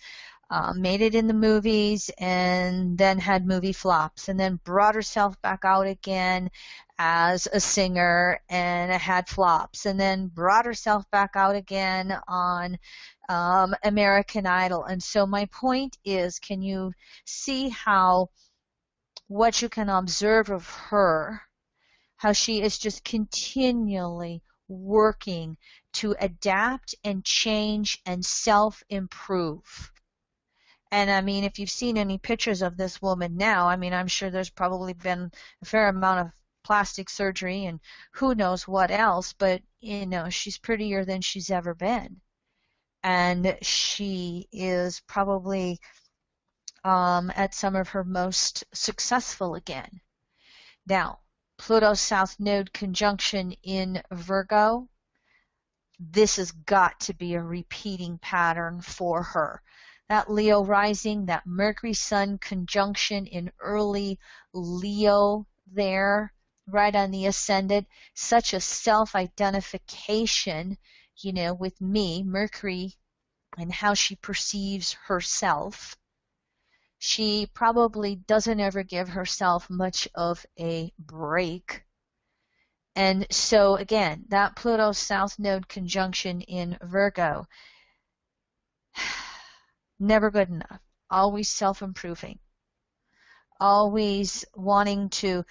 Made it in the movies and then had movie flops, and then brought herself back out again as a singer and had flops, and then brought herself back out again on American Idol. And so my point is, can you see how what you can observe of her, how she is just continually working to adapt and change and self-improve. And I mean, if you've seen any pictures of this woman now, I mean, I'm sure there's probably been a fair amount of plastic surgery and who knows what else, but she's prettier than she's ever been. And she is probably at some of her most successful again. Now, Pluto South Node conjunction in Virgo, this has got to be a repeating pattern for her. That Leo rising, that Mercury Sun conjunction in early Leo there right on the ascendant, such a self-identification, with me, Mercury, and how she perceives herself. She probably doesn't ever give herself much of a break. And so again, that Pluto South Node conjunction in Virgo, never good enough. Always self-improving. Always wanting to,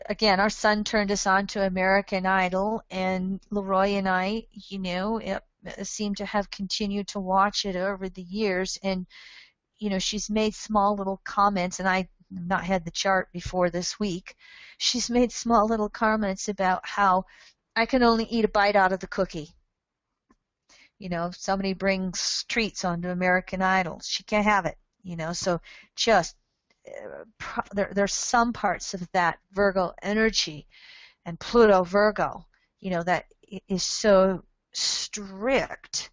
again, our son turned us on to American Idol, and Leroy and I, seem to have continued to watch it over the years. And, she's made small little comments, and I've not had the chart before this week. She's made small little comments about how I can only eat a bite out of the cookie. If somebody brings treats onto American Idol, she can't have it. So just there's some parts of that Virgo energy and Pluto Virgo, that is so strict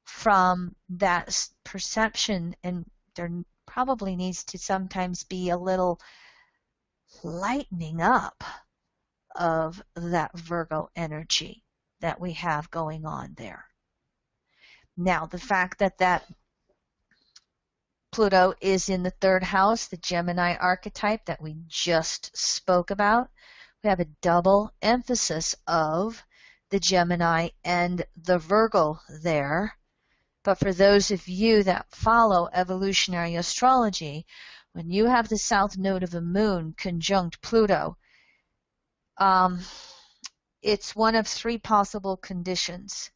from that perception, and there probably needs to sometimes be a little lightening up of that Virgo energy that we have going on there. Now, the fact that Pluto is in the third house, the Gemini archetype that we just spoke about, we have a double emphasis of the Gemini and the Virgo there. But for those of you that follow evolutionary astrology, when you have the south node of a moon conjunct Pluto, it's one of three possible conditions.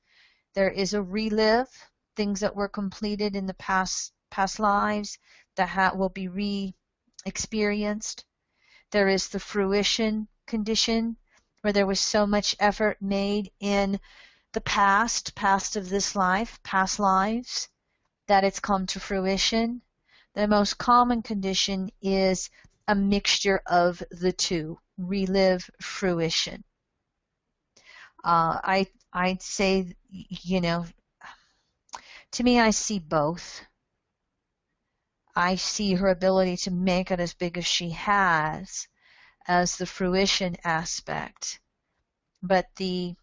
There is a relive, things that were completed in the past lives that will be re-experienced. There is the fruition condition, where there was so much effort made in the past of this life, past lives, that it's come to fruition. The most common condition is a mixture of the two, relive, fruition. I'd say, to me, I see both. I see her ability to make it as big as she has as the fruition aspect. But the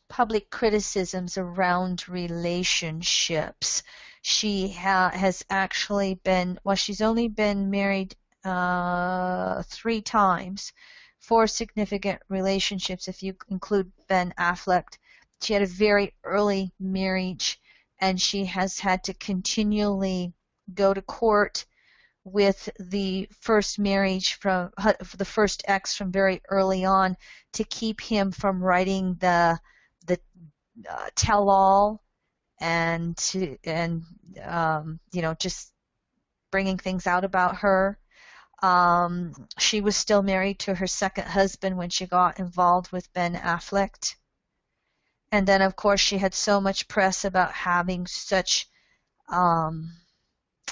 public criticisms around relationships, she has actually been, she's only been married 3 times, 4 significant relationships if you include Ben Affleck. She had a very early marriage, and she has had to continually go to court with the first marriage from the first ex from very early on to keep him from writing the tell-all and just bringing things out about her. She was still married to her second husband when she got involved with Ben Affleck. And then, of course, she had so much press about having such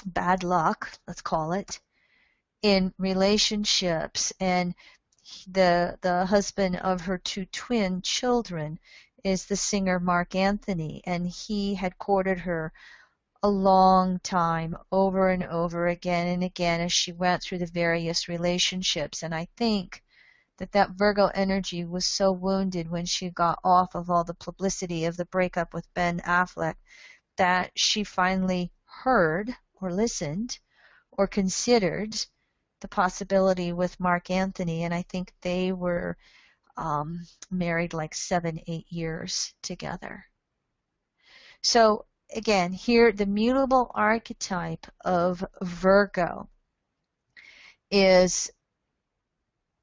bad luck, let's call it, in relationships. And the husband of her 2 twin children is the singer Mark Anthony, and he had courted her a long time, over and over again and again, as she went through the various relationships. And I think that Virgo energy was so wounded when she got off of all the publicity of the breakup with Ben Affleck that she finally heard or listened or considered the possibility with Mark Anthony. And I think they were married like 7-8 years together. So again, here the mutable archetype of Virgo is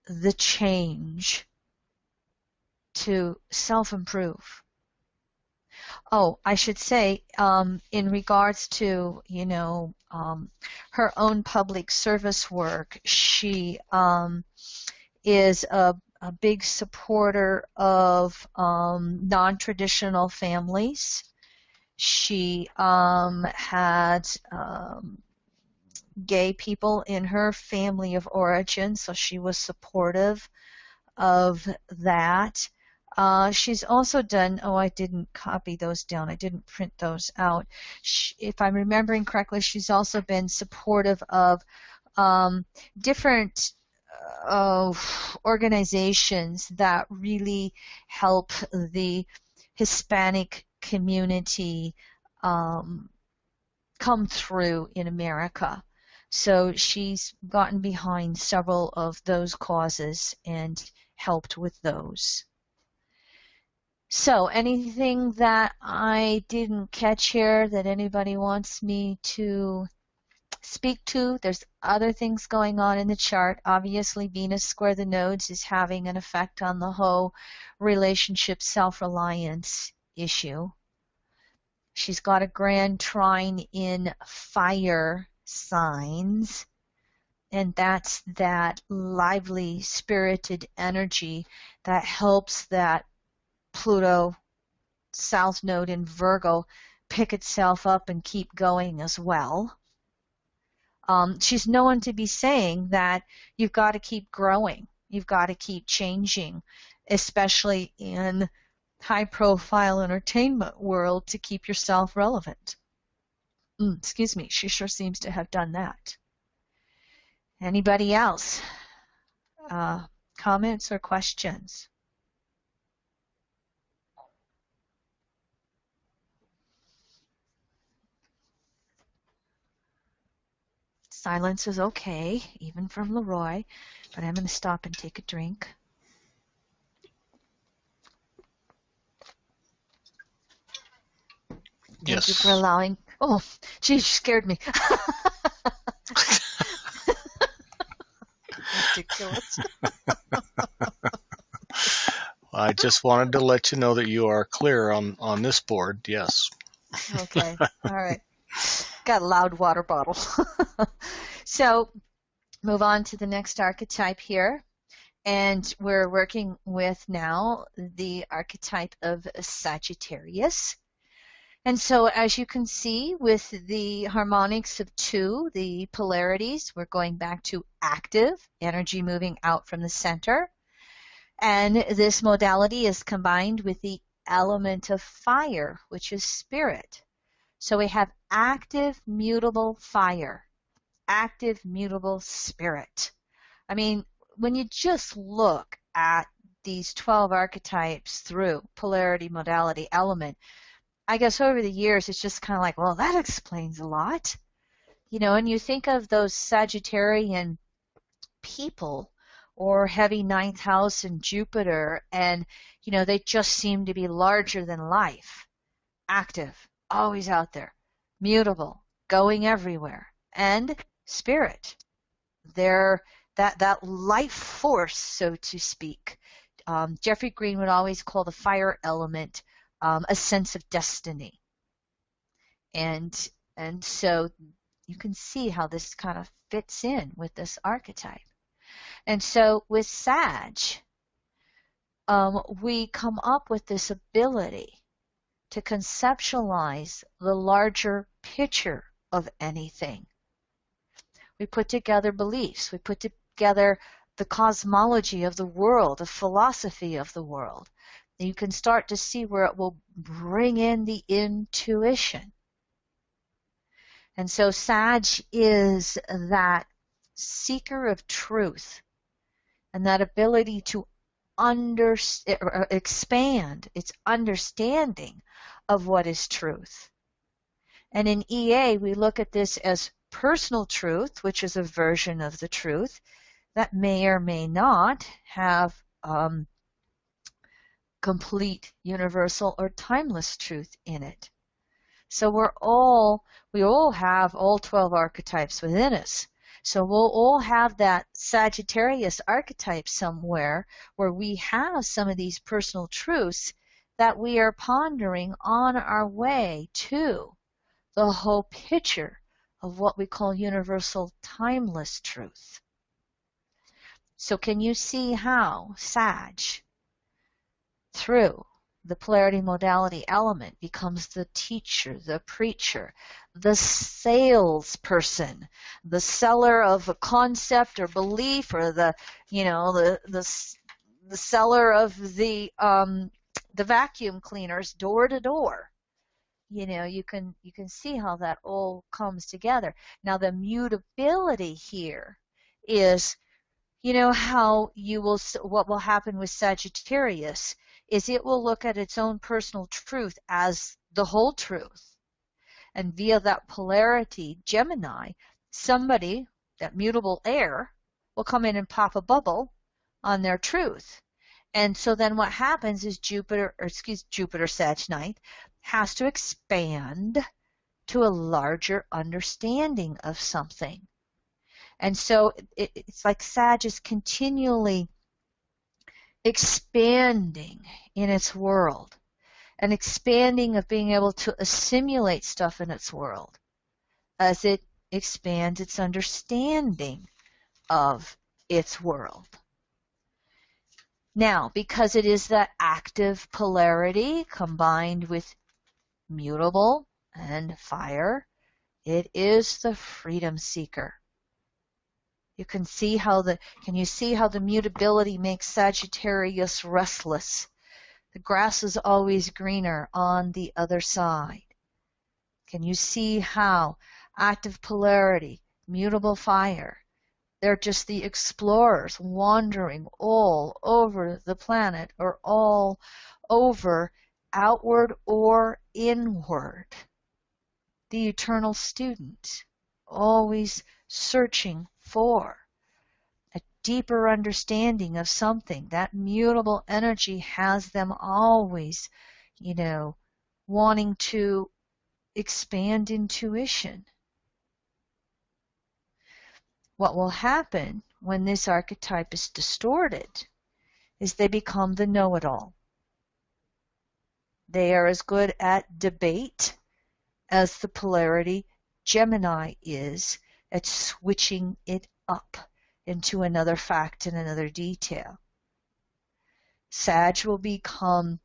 the change to self-improve. Oh, I should say, in regards to, her own public service work, she is a big supporter of non-traditional families. She had gay people in her family of origin, so she was supportive of that. She's also done, I didn't copy those down. I didn't print those out. If I'm remembering correctly, she's also been supportive of different organizations that really help the Hispanic community come through in America. So she's gotten behind several of those causes and helped with those. So anything that I didn't catch here that anybody wants me to speak to? There's other things going on in the chart. Obviously, Venus square the nodes is having an effect on the whole relationship self-reliance issue. She's got a grand trine in fire signs, and that's that lively, spirited energy that helps that Pluto South Node in Virgo pick itself up and keep going as well. She's known to be saying that you've got to keep growing, you've got to keep changing, especially in high-profile entertainment world to keep yourself relevant. Excuse me, she sure seems to have done that. Anybody else? Comments or questions? Silence is okay, even from Leroy, but I'm going to stop and take a drink. Thank you for Yes. allowing. Oh, she scared me. Ridiculous. I just wanted to let you know that you are clear on this board. Yes. Okay. All right. Got a loud water bottle. So move on to the next archetype here. And we're working with now the archetype of Sagittarius. And so as you can see with the harmonics of 2, the polarities, we're going back to active, energy moving out from the center. And this modality is combined with the element of fire, which is spirit. So we have active, mutable fire, active, mutable spirit. I mean, when you just look at these 12 archetypes through polarity, modality, element, I guess over the years, it's just kind of like, well, that explains a lot. And you think of those Sagittarian people or heavy ninth house and Jupiter, and, they just seem to be larger than life, active, always out there, mutable, going everywhere, and spirit. They're that life force, so to speak. Jeffrey Green would always call the fire element a sense of destiny. And so you can see how this kind of fits in with this archetype. And so with Sag, we come up with this ability to conceptualize the larger picture of anything. We put together beliefs. We put together the cosmology of the world, the philosophy of the world. And you can start to see where it will bring in the intuition. And so Sag is that seeker of truth and that ability to expand its understanding of what is truth. And in EA, we look at this as personal truth, which is a version of the truth that may or may not have complete, universal, or timeless truth in it. So we all have all 12 archetypes within us. So we'll all have that Sagittarius archetype somewhere where we have some of these personal truths that we are pondering on our way to the whole picture of what we call universal timeless truth. So can you see how Sag, through the polarity modality element, becomes the teacher, the preacher, the salesperson, the seller of a concept or belief, or the seller of the vacuum cleaners door to door. You can see how that all comes together. Now the mutability here is, You know how what will happen with Sagittarius is it will look at its own personal truth as the whole truth. And via that polarity, Gemini, somebody, that mutable air, will come in and pop a bubble on their truth. And so then what happens is Jupiter Sag Ninth has to expand to a larger understanding of something. And so it's like Sag is continually expanding in its world, and expanding of being able to assimilate stuff in its world as it expands its understanding of its world. Now, because it is that active polarity combined with mutable and fire, it is the freedom seeker. Can you see how the mutability makes Sagittarius restless? The grass is always greener on the other side. Can you see how active polarity, mutable fire, they're just the explorers wandering all over the planet, or all over, outward or inward. The eternal student, always searching for a deeper understanding of something. That mutable energy has them always, wanting to expand intuition. What will happen when this archetype is distorted is they become the know-it-all. They are as good at debate as the polarity Gemini is at switching it up into another fact and another detail. Sag will become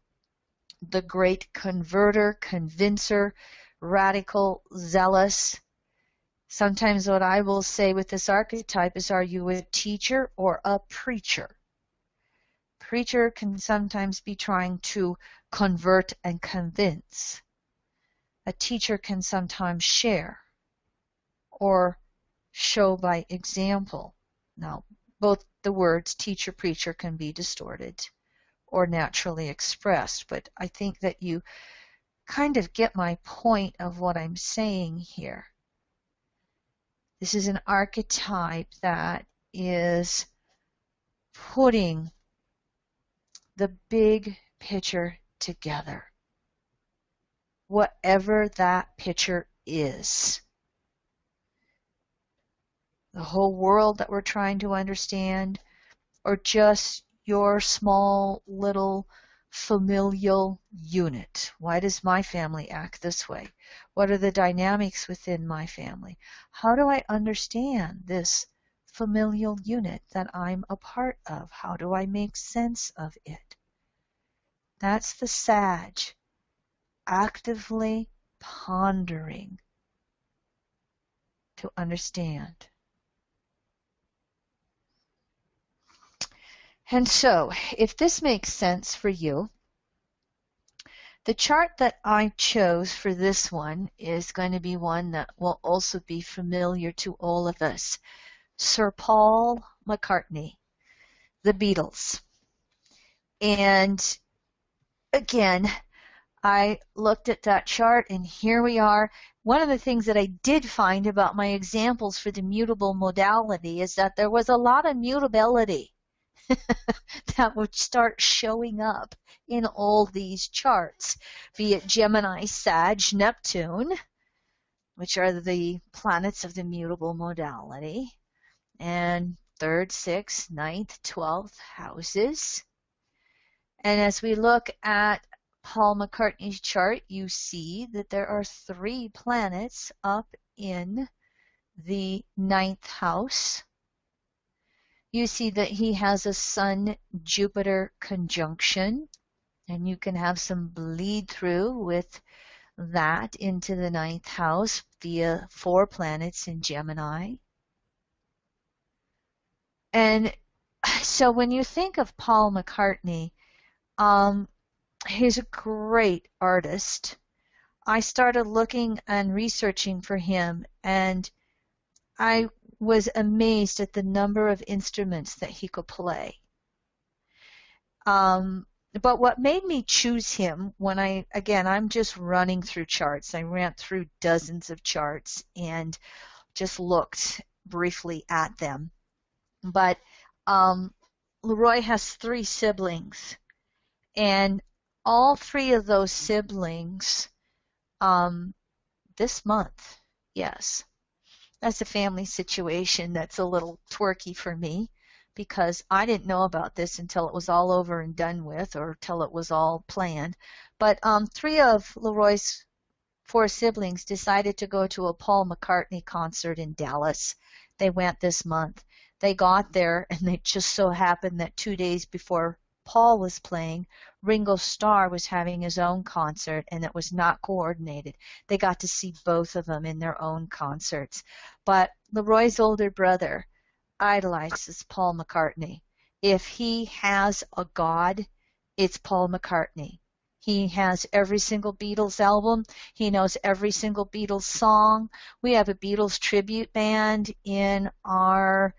the great converter, convincer, radical, zealous. Sometimes what I will say with this archetype is, are you a teacher or a preacher? Preacher can sometimes be trying to convert and convince. A teacher can sometimes share or show by example. Now, both the words teacher, preacher can be distorted or naturally expressed, but I think that you kind of get my point of what I'm saying here. This is an archetype that is putting the big picture together, whatever that picture is. The whole world that we're trying to understand, or just your small little familial unit. Why does my family act this way? What are the dynamics within my family? How do I understand this familial unit that I'm a part of? How do I make sense of it? That's the Sag, actively pondering to understand. And so, if this makes sense for you, the chart that I chose for this one is going to be one that will also be familiar to all of us. Sir Paul McCartney, the Beatles. And again, I looked at that chart, and here we are. One of the things that I did find about my examples for the mutable modality is that there was a lot of mutability that would start showing up in all these charts, be it Gemini, Sag, Neptune, which are the planets of the mutable modality, and 3rd, 6th, 9th, 12th houses. And as we look at Paul McCartney's chart, you see that there are 3 planets up in the 9th house. You see that he has a Sun-Jupiter conjunction, and you can have some bleed through with that into the 9th house via 4 planets in Gemini. And so when you think of Paul McCartney, he's a great artist. I started looking and researching for him, and I was amazed at the number of instruments that he could play. But what made me choose him I'm just running through charts. I ran through dozens of charts and just looked briefly at them. But Leroy has 3 siblings, and all 3 of those siblings this month, yes. That's a family situation that's a little twerky for me because I didn't know about this until it was all over and done with or till it was all planned. But 3 of Leroy's 4 siblings decided to go to a Paul McCartney concert in Dallas. They went this month. They got there, and it just so happened that 2 days before Paul was playing, Ringo Starr was having his own concert, and it was not coordinated. They got to see both of them in their own concerts. But Leroy's older brother idolizes Paul McCartney. If he has a god, it's Paul McCartney. He has every single Beatles album. He knows every single Beatles song. We have a Beatles tribute band in our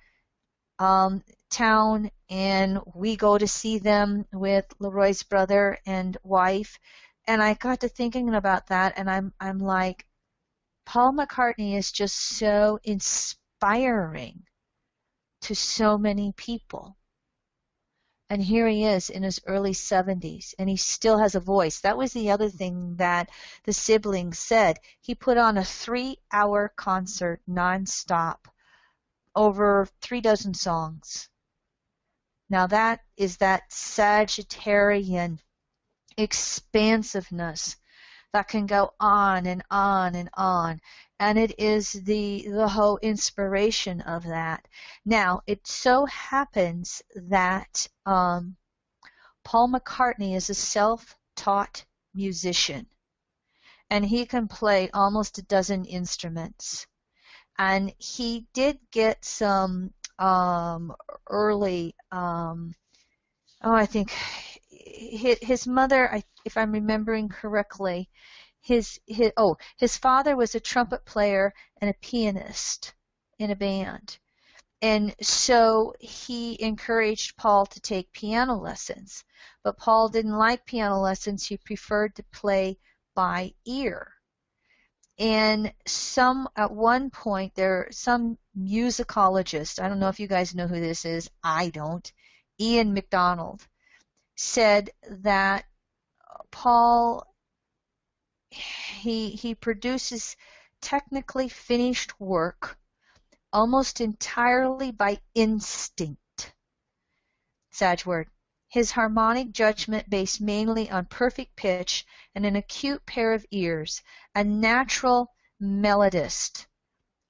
town, and we go to see them with Leroy's brother and wife. And I got to thinking about that, and I'm like, Paul McCartney is just so inspiring to so many people. And here he is in his early 70s, and he still has a voice. That was the other thing that the siblings said. He put on a 3-hour concert nonstop, over 3 dozen songs. Now that is that Sagittarian expansiveness that can go on and on and on. And it is the whole inspiration of that. Now, it so happens that Paul McCartney is a self-taught musician, and he can play almost a dozen instruments. And he did get some early, I think his mother, if I'm remembering correctly, his father was a trumpet player and a pianist in a band. And so he encouraged Paul to take piano lessons. But Paul didn't like piano lessons. He preferred to play by ear. And at one point, some musicologist, I don't know if you guys know who this is, I don't, Ian MacDonald, said that Paul, he produces technically finished work almost entirely by instinct. Sag word. His harmonic judgment based mainly on perfect pitch and an acute pair of ears, a natural melodist,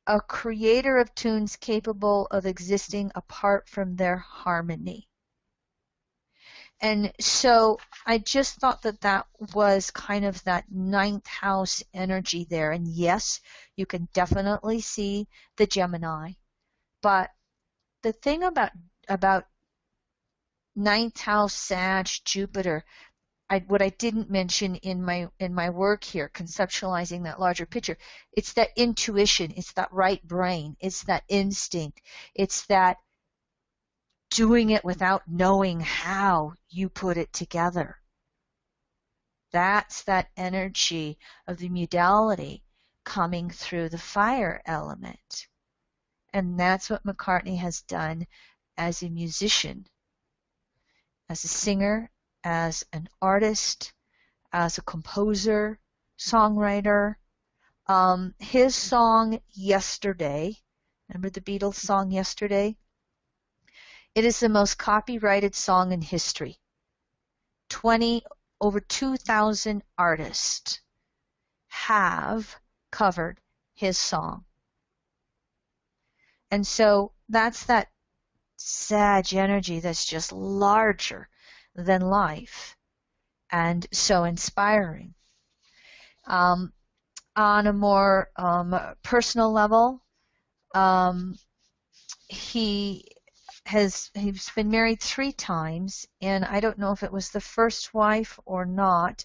a creator of tunes capable of existing apart from their harmony. And so I just thought that was kind of that 9th house energy there. And yes, you can definitely see the Gemini. But the thing about 9th house Sag Jupiter, what I didn't mention in my work here, conceptualizing that larger picture, it's that intuition, it's that right brain, it's that instinct, it's that doing it without knowing how you put it together. That's that energy of the modality coming through the fire element. And that's what McCartney has done as a musician, as a singer, as an artist, as a composer, songwriter. His song Yesterday, remember the Beatles song Yesterday? It is the most copyrighted song in history. Over 2,000 artists have covered his song. And so that's that Sag energy that's just larger than life and so inspiring. On a more personal level, he's been married 3 times, and I don't know if it was the first wife or not,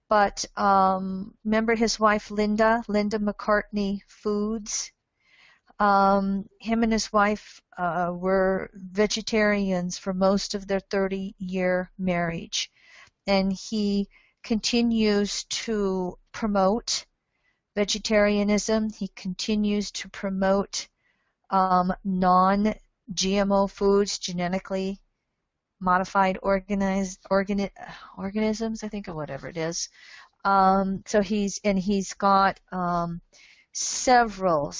but remember his wife Linda McCartney Foods? Him and his wife were vegetarians for most of their 30-year marriage, and he continues to promote vegetarianism. He continues to promote non-GMO foods, genetically modified organisms, I think, or whatever it is. So he's got several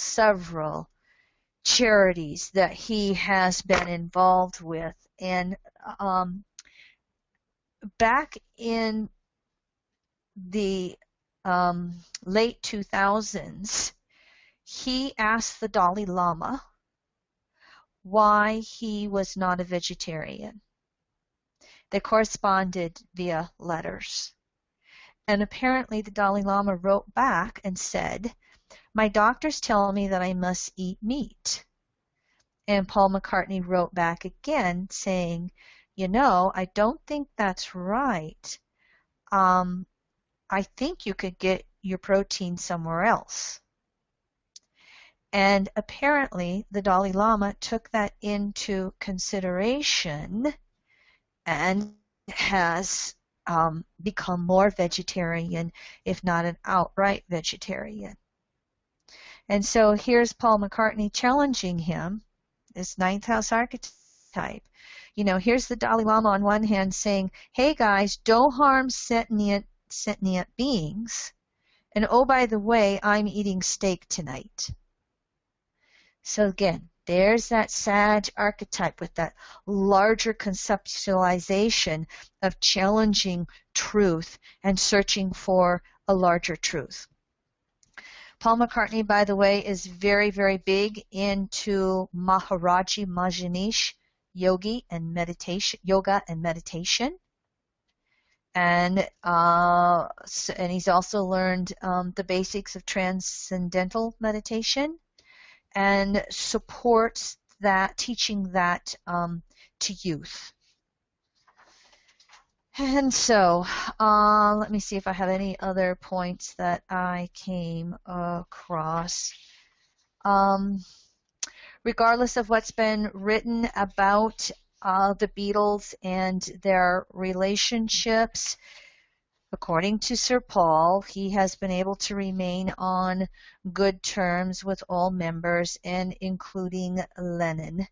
charities that he has been involved with. And back in the late 2000s, he asked the Dalai Lama why he was not a vegetarian. They corresponded via letters. And apparently the Dalai Lama wrote back and said, "My doctors tell me that I must eat meat." And Paul McCartney wrote back again saying, I don't think that's right. I think you could get your protein somewhere else. And apparently the Dalai Lama took that into consideration and has become more vegetarian, if not an outright vegetarian. And so here's Paul McCartney challenging him, this ninth house archetype. Here's the Dalai Lama on one hand saying, hey guys, don't harm sentient beings. And oh, by the way, I'm eating steak tonight. So again, there's that Sag archetype with that larger conceptualization of challenging truth and searching for a larger truth. Paul McCartney, by the way, is very, very big into Maharaji Majneesh yoga and meditation. And he's also learned the basics of transcendental meditation and supports that, teaching that to youth. And so, let me see if I have any other points that I came across. Regardless of what's been written about the Beatles and their relationships, according to Sir Paul, he has been able to remain on good terms with all members, and including Lennon.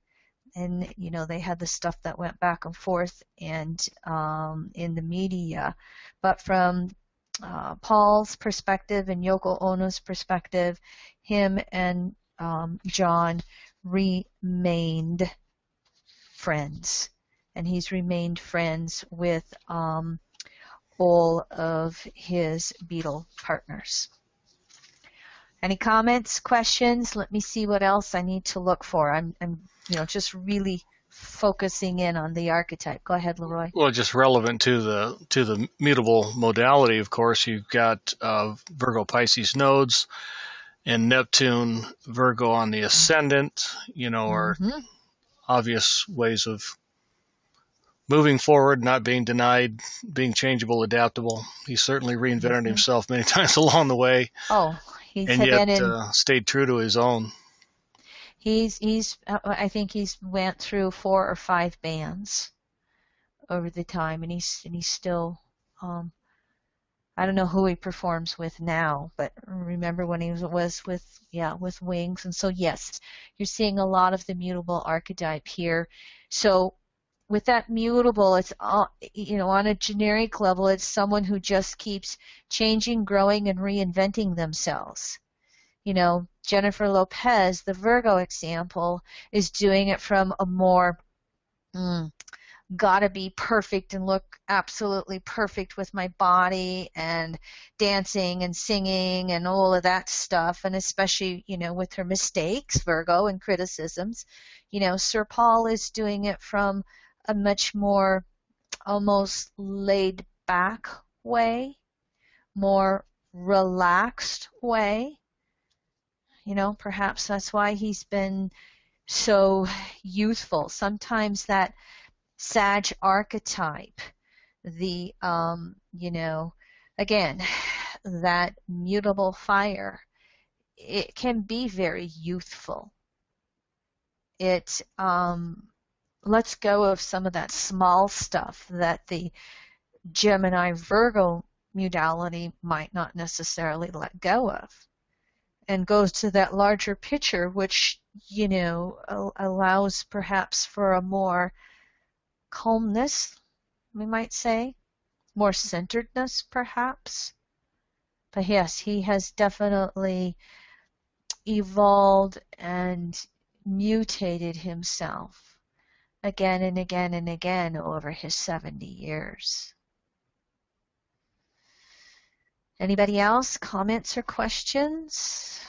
And, they had the stuff that went back and forth and in the media. But from Paul's perspective and Yoko Ono's perspective, him and John remained friends. And he's remained friends with all of his Beatle partners. Any comments, questions? Let me see what else I need to look for. I'm just really focusing in on the archetype. Go ahead, Leroy. Well, just relevant to the mutable modality, of course, you've got Virgo Pisces nodes and Neptune Virgo on the ascendant, are obvious ways of moving forward, not being denied, being changeable, adaptable. He's certainly reinvented himself many times along the way. Oh, he's and yet stayed true to his own. I think he's went through 4 or 5 bands over the time, and he's still, I don't know who he performs with now, but remember when he was with Wings. And so yes, you're seeing a lot of the mutable archetype here. So with that mutable, it's on a generic level, it's someone who just keeps changing, growing, and reinventing themselves. Jennifer Lopez, the Virgo example, is doing it from a more gotta be perfect and look absolutely perfect with my body and dancing and singing and all of that stuff, and especially with her mistakes, Virgo, and criticisms. Sir Paul is doing it from a much more almost laid back way, more relaxed way. Perhaps that's why he's been so youthful. Sometimes that Sag archetype, the, again, that mutable fire, it can be very youthful. It lets go of some of that small stuff that the Gemini Virgo modality might not necessarily let go of, and goes to that larger picture, which, allows perhaps for a more calmness, we might say, more centeredness perhaps. But yes, he has definitely evolved and mutated himself again and again and again over his 70 years. Anybody else? Comments or questions?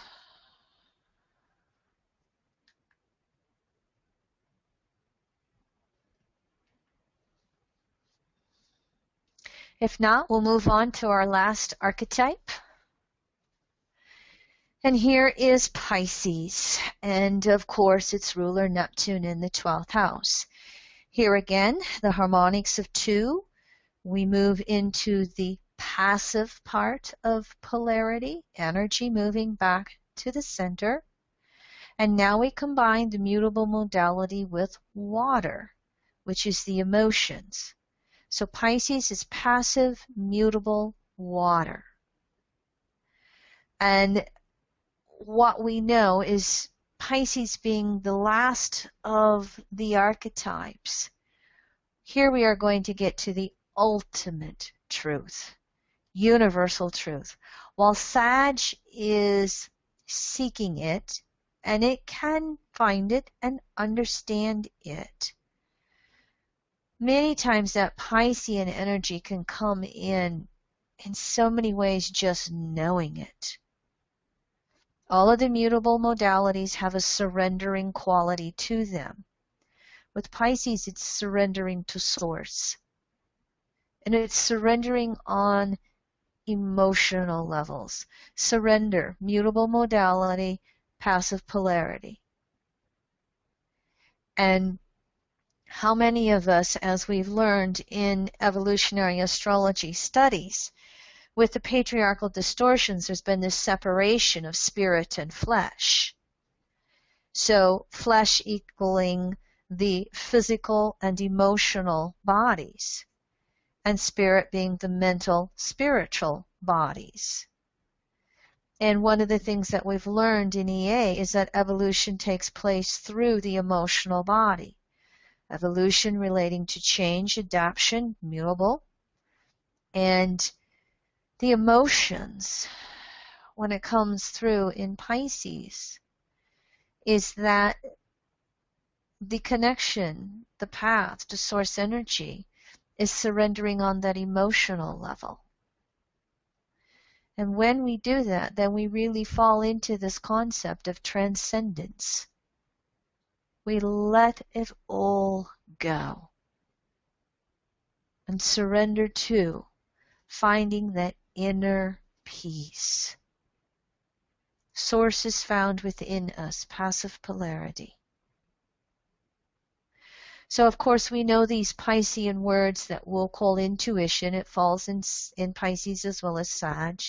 If not, we'll move on to our last archetype. And here is Pisces. And of course, its ruler Neptune in the 12th house. Here again, the harmonics of 2. We move into the passive part of polarity, energy moving back to the center. And now we combine the mutable modality with water, which is the emotions. So Pisces is passive, mutable, water. And what we know is Pisces being the last of the archetypes. Here we are going to get to the ultimate truth, universal truth. While Sag is seeking it, and it can find it and understand it, many times that Piscean energy can come in so many ways just knowing it. All of the mutable modalities have a surrendering quality to them. With Pisces, it's surrendering to source. And it's surrendering on emotional levels. Surrender, mutable modality, passive polarity. And how many of us, as we've learned in evolutionary astrology studies, with the patriarchal distortions, there's been this separation of spirit and flesh. So flesh equaling the physical and emotional bodies, and spirit being the mental, spiritual bodies. And one of the things that we've learned in EA is that evolution takes place through the emotional body. Evolution relating to change, adaptation, mutable, and the emotions, when it comes through in Pisces, is that the connection, the path to source energy is surrendering on that emotional level. And when we do that, then we really fall into this concept of transcendence. We let it all go and surrender to finding that inner peace. Source is found within us, passive polarity. So of course we know these Piscean words that we'll call intuition. It falls in Pisces as well as Sag.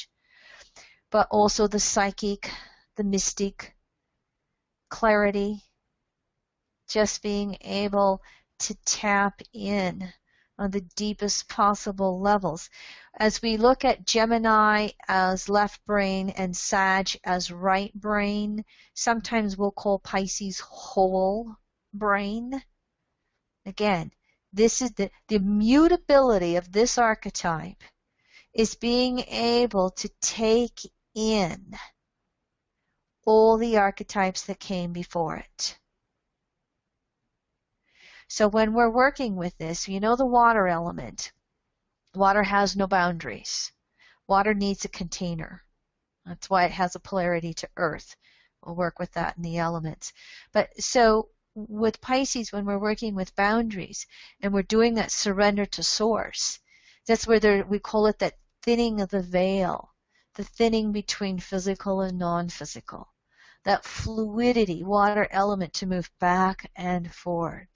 But also the psychic, the mystic, clarity, just being able to tap in on the deepest possible levels. As we look at Gemini as left brain and Sag as right brain, sometimes we'll call Pisces whole brain. Again, this is the mutability of this archetype is being able to take in all the archetypes that came before it. So when we're working with this, the water element. Water has no boundaries. Water needs a container. That's why it has a polarity to earth. We'll work with that in the elements. But so with Pisces, when we're working with boundaries and we're doing that surrender to source, that's where we call it that thinning of the veil, the thinning between physical and non-physical, that fluidity, water element to move back and forth.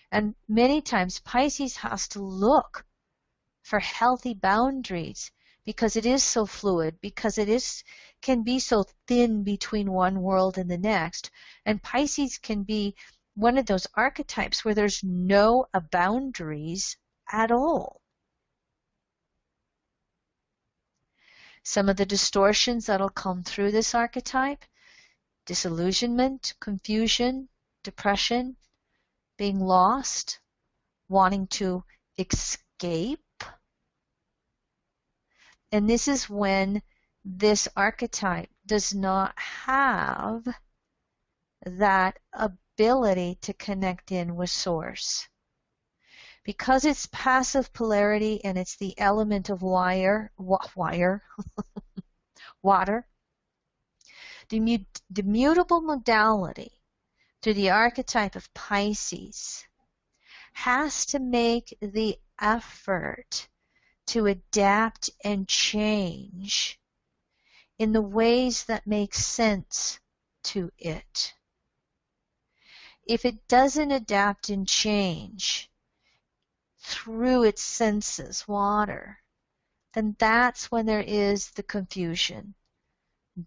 And many times Pisces has to look for healthy boundaries because it is so fluid, because it can be so thin between one world and the next. And Pisces can be one of those archetypes where there's no boundaries at all. Some of the distortions that'll come through this archetype: disillusionment, confusion, depression, being lost, wanting to escape. And this is when this archetype does not have that ability to connect in with source. Because it's passive polarity and it's the element of water, the mutable modality through the archetype of Pisces has to make the effort to adapt and change in the ways that make sense to it. If it doesn't adapt and change through its senses, water, then that's when there is the confusion,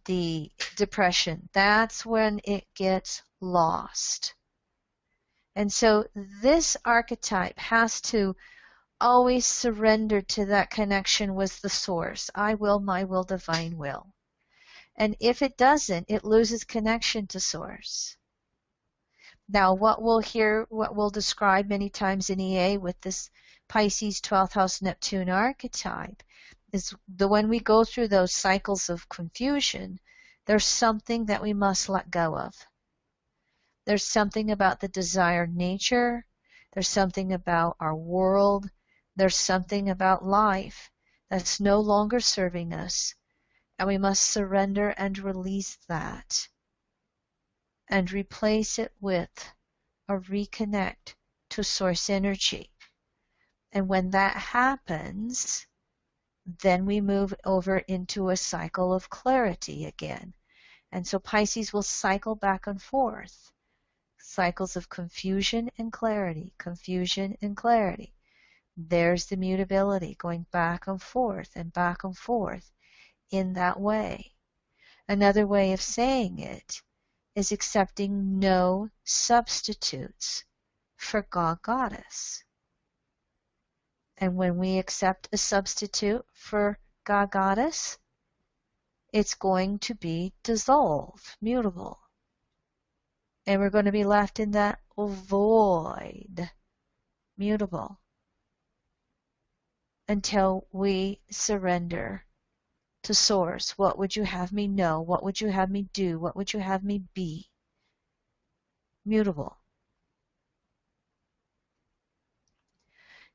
the depression. That's when it gets lost. And so this archetype has to always surrender to that connection with the source. I will, my will, divine will. And if it doesn't, it loses connection to source. Now, what we'll describe many times in EA with this Pisces 12th house Neptune archetype is when we go through those cycles of confusion, there's something that we must let go of. There's something about the desired nature. There's something about our world. There's something about life that's no longer serving us. And we must surrender and release that and replace it with a reconnect to source energy. And when that happens, then we move over into a cycle of clarity again. And so Pisces will cycle back and forth. Cycles of confusion and clarity, confusion and clarity. There's the mutability going back and forth in that way. Another way of saying it is accepting no substitutes for God Goddess. And when we accept a substitute for God Goddess, it's going to be dissolved, mutable. And we're going to be left in that void, mutable, until we surrender to source. What would you have me know? What would you have me do? What would you have me be? Mutable.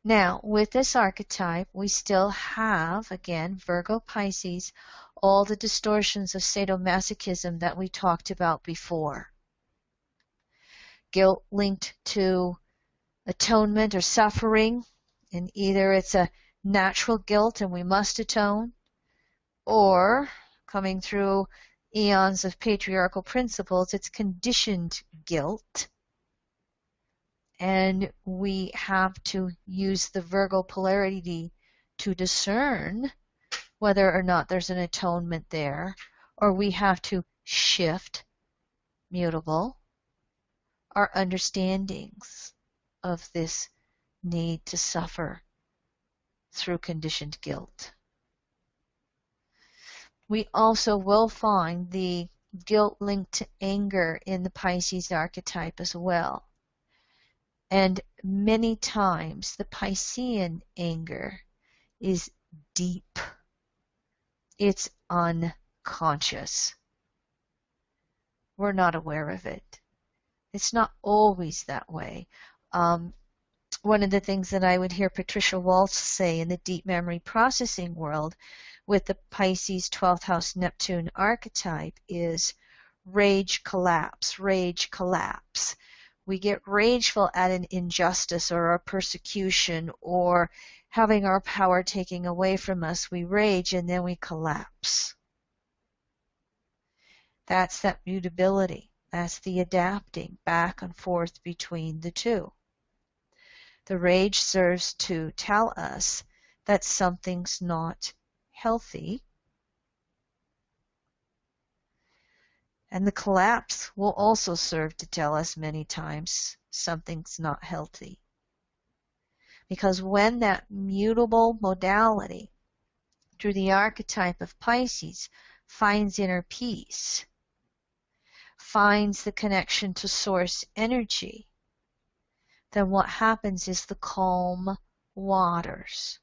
Now, with this archetype, we still have, again, Virgo, Pisces, all the distortions of sadomasochism that we talked about before. Guilt linked to atonement or suffering, and either it's a natural guilt and we must atone, or coming through eons of patriarchal principles, it's conditioned guilt. And we have to use the Virgo polarity to discern whether or not there's an atonement there, or we have to shift, mutable, our understandings of this need to suffer through conditioned guilt. We also will find the guilt linked to anger in the Pisces archetype as well. And many times the Piscean anger is deep. It's unconscious. We're not aware of it. It's not always that way. One of the things that I would hear Patricia Walsh say in the deep memory processing world with the Pisces 12th house Neptune archetype is rage collapse, rage collapse. We get rageful at an injustice or a persecution or having our power taken away from us. We rage and then we collapse. That's that mutability. That's the adapting back and forth between the two. The rage serves to tell us that something's not healthy. And the collapse will also serve to tell us many times something's not healthy. Because when that mutable modality through the archetype of Pisces finds inner peace, finds the connection to source energy, then what happens is the calm waters.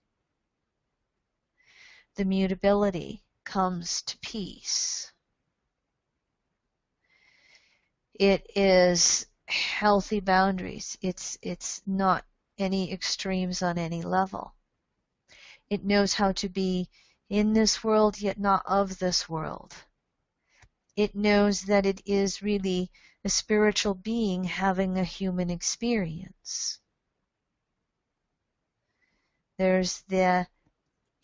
The mutability comes to peace. It is healthy boundaries. It's not any extremes on any level. It knows how to be in this world yet not of this world. It knows that it is really a spiritual being having a human experience. There's the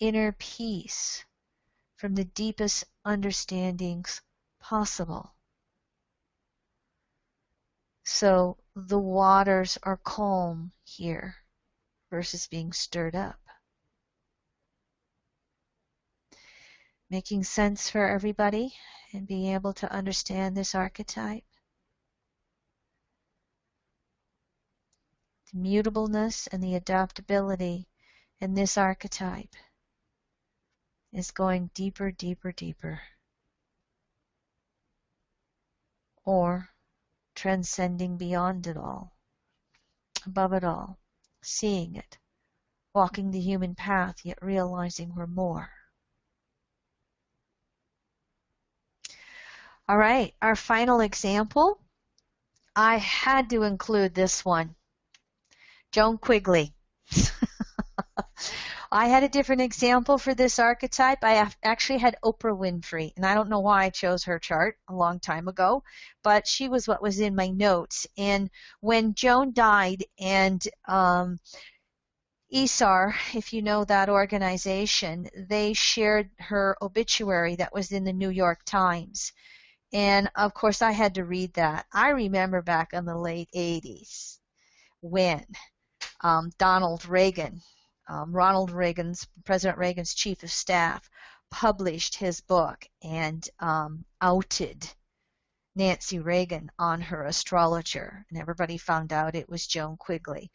inner peace from the deepest understandings possible. So the waters are calm here versus being stirred up. Making sense for everybody and being able to understand this archetype. The mutableness and the adaptability in this archetype is going deeper, deeper, deeper. Or transcending beyond it all, above it all, seeing it, walking the human path, yet realizing we're more. All right, our final example, I had to include this one. Joan Quigley. I had a different example for this archetype. I actually had Oprah Winfrey, and I don't know why I chose her chart a long time ago, but she was what was in my notes. And when Joan died, and ESAR, if you know that organization, they shared her obituary that was in the New York Times. And of course, I had to read that. I remember back in the late 80s when Ronald Reagan, President Reagan's chief of staff, published his book and outed Nancy Reagan on her astrologer, and everybody found out it was Joan Quigley.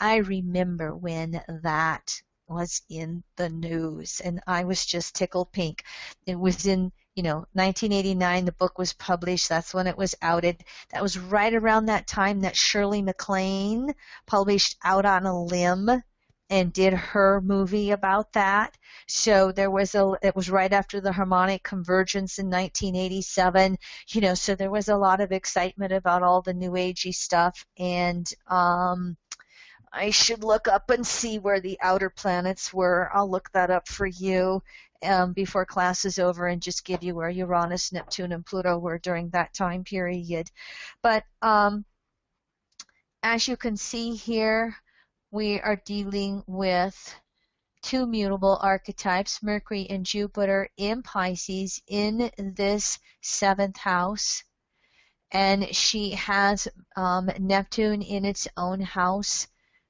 I remember when that was in the news, and I was just tickled pink. It was in 1989, the book was published. That's when it was outed. That was right around that time that Shirley MacLaine published Out on a Limb and did her movie about that. So it was right after the harmonic convergence in 1987, so there was a lot of excitement about all the new agey stuff. And I should look up and see where the outer planets were. I'll look that up for you before class is over and just give you where Uranus, Neptune, and Pluto were during that time period. But as you can see here, we are dealing with two mutable archetypes, Mercury and Jupiter in Pisces in this 7th house. And she has Neptune in its own house,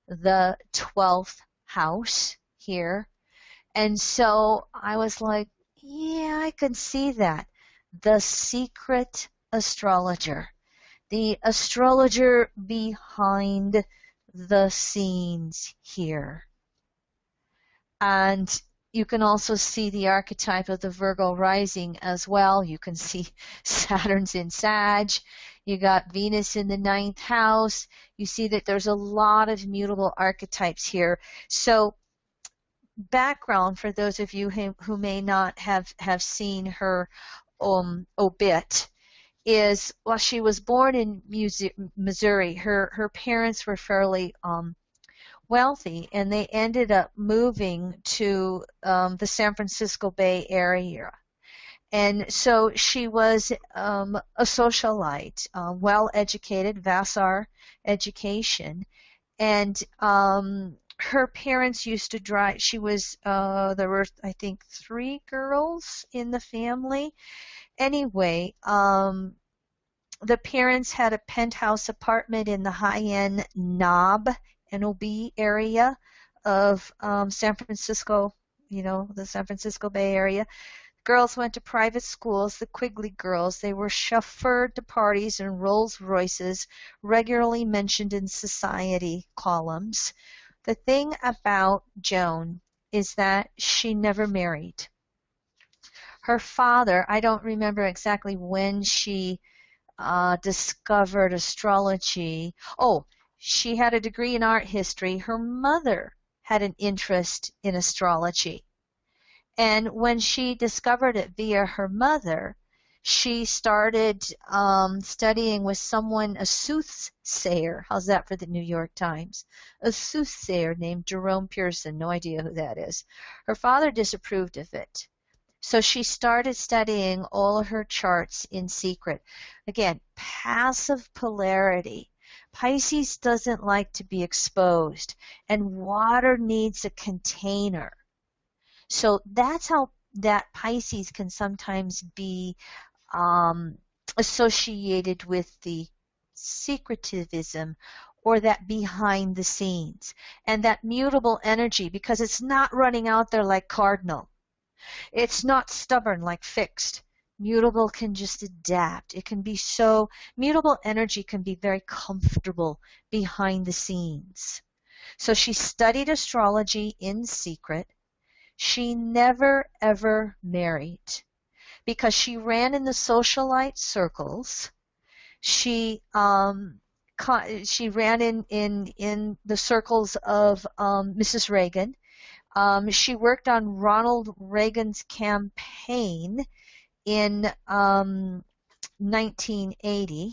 the 12th house here. And so I was like, yeah, I can see that. The secret astrologer. The astrologer behind the scenes here. And you can also see the archetype of the Virgo rising as well. You can see Saturn's in Sag. You got Venus in the 9th house. You see that there's a lot of mutable archetypes here. So background for those of you who may not have seen her obit is, well, she was born in Missouri. Her parents were fairly wealthy, and they ended up moving to the San Francisco Bay Area. And so she was a socialite, well-educated, Vassar education. And her parents used to drive. There were, I think, 3 girls in the family. Anyway, the parents had a penthouse apartment in the high-end NOB area of San Francisco, the San Francisco Bay Area. Girls went to private schools, the Quigley girls. They were chauffeured to parties in Rolls Royces, regularly mentioned in society columns. The thing about Joan is that she never married. Her father, I don't remember exactly when she discovered astrology. Oh, she had a degree in art history. Her mother had an interest in astrology. And when she discovered it via her mother, she started studying with someone, a soothsayer. How's that for the New York Times? A soothsayer named Jerome Pearson. No idea who that is. Her father disapproved of it. So she started studying all of her charts in secret. Again, passive polarity. Pisces doesn't like to be exposed, and water needs a container. So that's how that Pisces can sometimes be associated with the secretivism or that behind the scenes and that mutable energy, because it's not running out there like cardinal. It's not stubborn like fixed. Mutable can just adapt. It can be so, mutable energy can be very comfortable behind the scenes. So she studied astrology in secret. She never ever married because she ran in the socialite circles. She she ran in the circles of Mrs. Reagan. She worked on Ronald Reagan's campaign in 1980.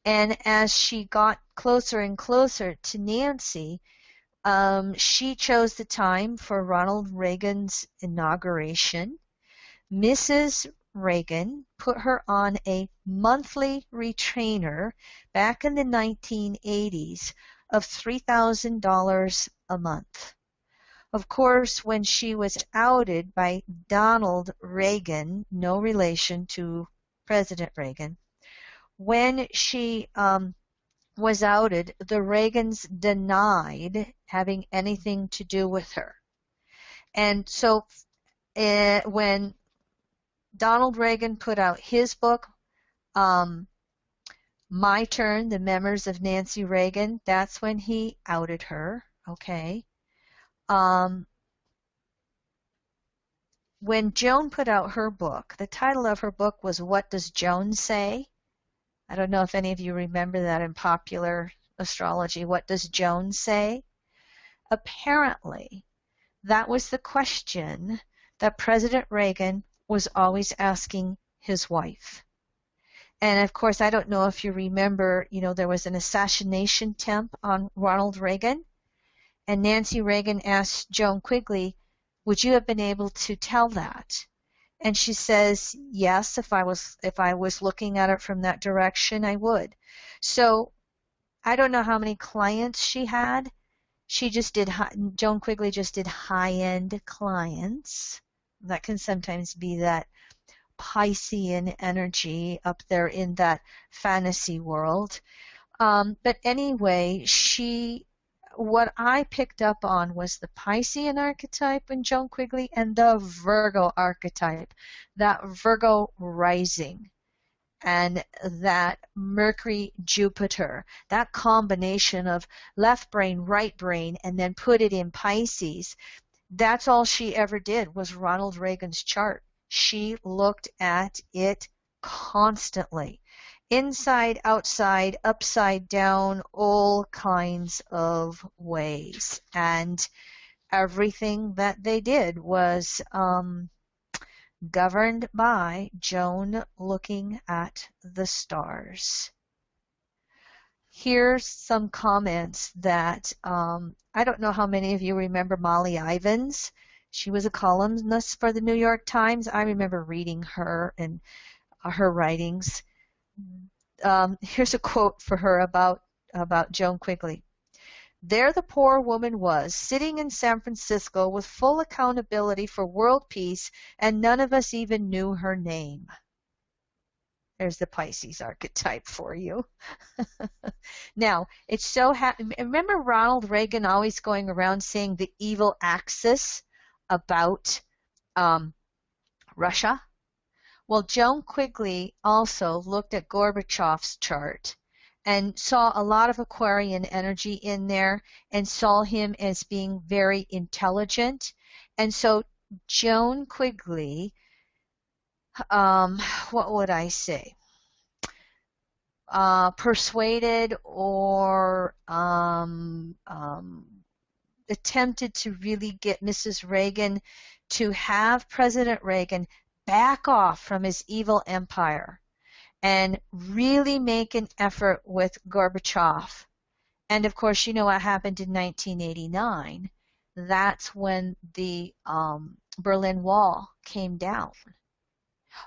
And as she got closer and closer to Nancy, she chose the time for Ronald Reagan's inauguration. Mrs. Reagan put her on a monthly retainer back in the 1980s of $3,000 a month. Of course, when she was outed by Donald Reagan, no relation to President Reagan, when she was outed, the Reagans denied having anything to do with her. And so when Donald Reagan put out his book, My Turn, The Memoirs of Nancy Reagan, that's when he outed her, okay? When Joan put out her book, the title of her book was What Does Joan Say? I don't know if any of you remember that in popular astrology. What does Joan say? Apparently, that was the question that President Reagan was always asking his wife. And of course, I don't know if you remember, there was an assassination attempt on Ronald Reagan. And Nancy Reagan asked Joan Quigley, would you have been able to tell that? And she says, yes, if I was looking at it from that direction, I would. So I don't know how many clients she had. Joan Quigley just did high-end clients. That can sometimes be that Piscean energy up there in that fantasy world. But anyway, what I picked up on was the Piscean archetype in Joan Quigley and the Virgo archetype, that Virgo rising and that Mercury Jupiter, that combination of left brain, right brain, and then put it in Pisces. That's all she ever did was Ronald Reagan's chart. She looked at it constantly. Inside, outside, upside down, all kinds of ways. And everything that they did was governed by Joan looking at the stars. Here's some comments that I don't know how many of you remember Molly Ivins. She was a columnist for the New York Times. I remember reading her and her writings. Here's a quote for her about Joan Quigley. There the poor woman was, sitting in San Francisco with full accountability for world peace, and none of us even knew her name. There's the Pisces archetype for you. Now, it's so remember Ronald Reagan always going around saying the evil axis about Russia. Well, Joan Quigley also looked at Gorbachev's chart and saw a lot of Aquarian energy in there and saw him as being very intelligent. And so Joan Quigley, what would I say? Persuaded or attempted to really get Mrs. Reagan to have President Reagan back off from his evil empire and really make an effort with Gorbachev. And of course, you know what happened in 1989. That's when the Berlin Wall came down.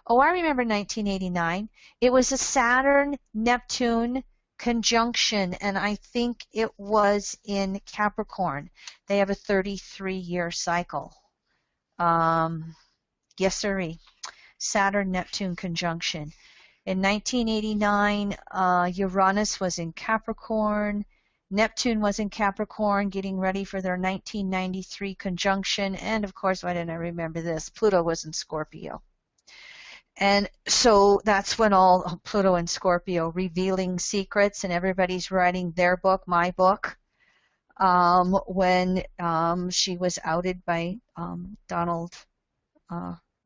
Oh, I remember 1989. It was a Saturn-Neptune conjunction, and I think it was in Capricorn. They have a 33-year cycle. Yes, sirree. Saturn-Neptune conjunction. In 1989, Uranus was in Capricorn. Neptune was in Capricorn, getting ready for their 1993 conjunction. And of course, why didn't I remember this? Pluto was in Scorpio. And so that's when all Pluto and Scorpio revealing secrets, and everybody's writing their book, my book, when she was outed by Donald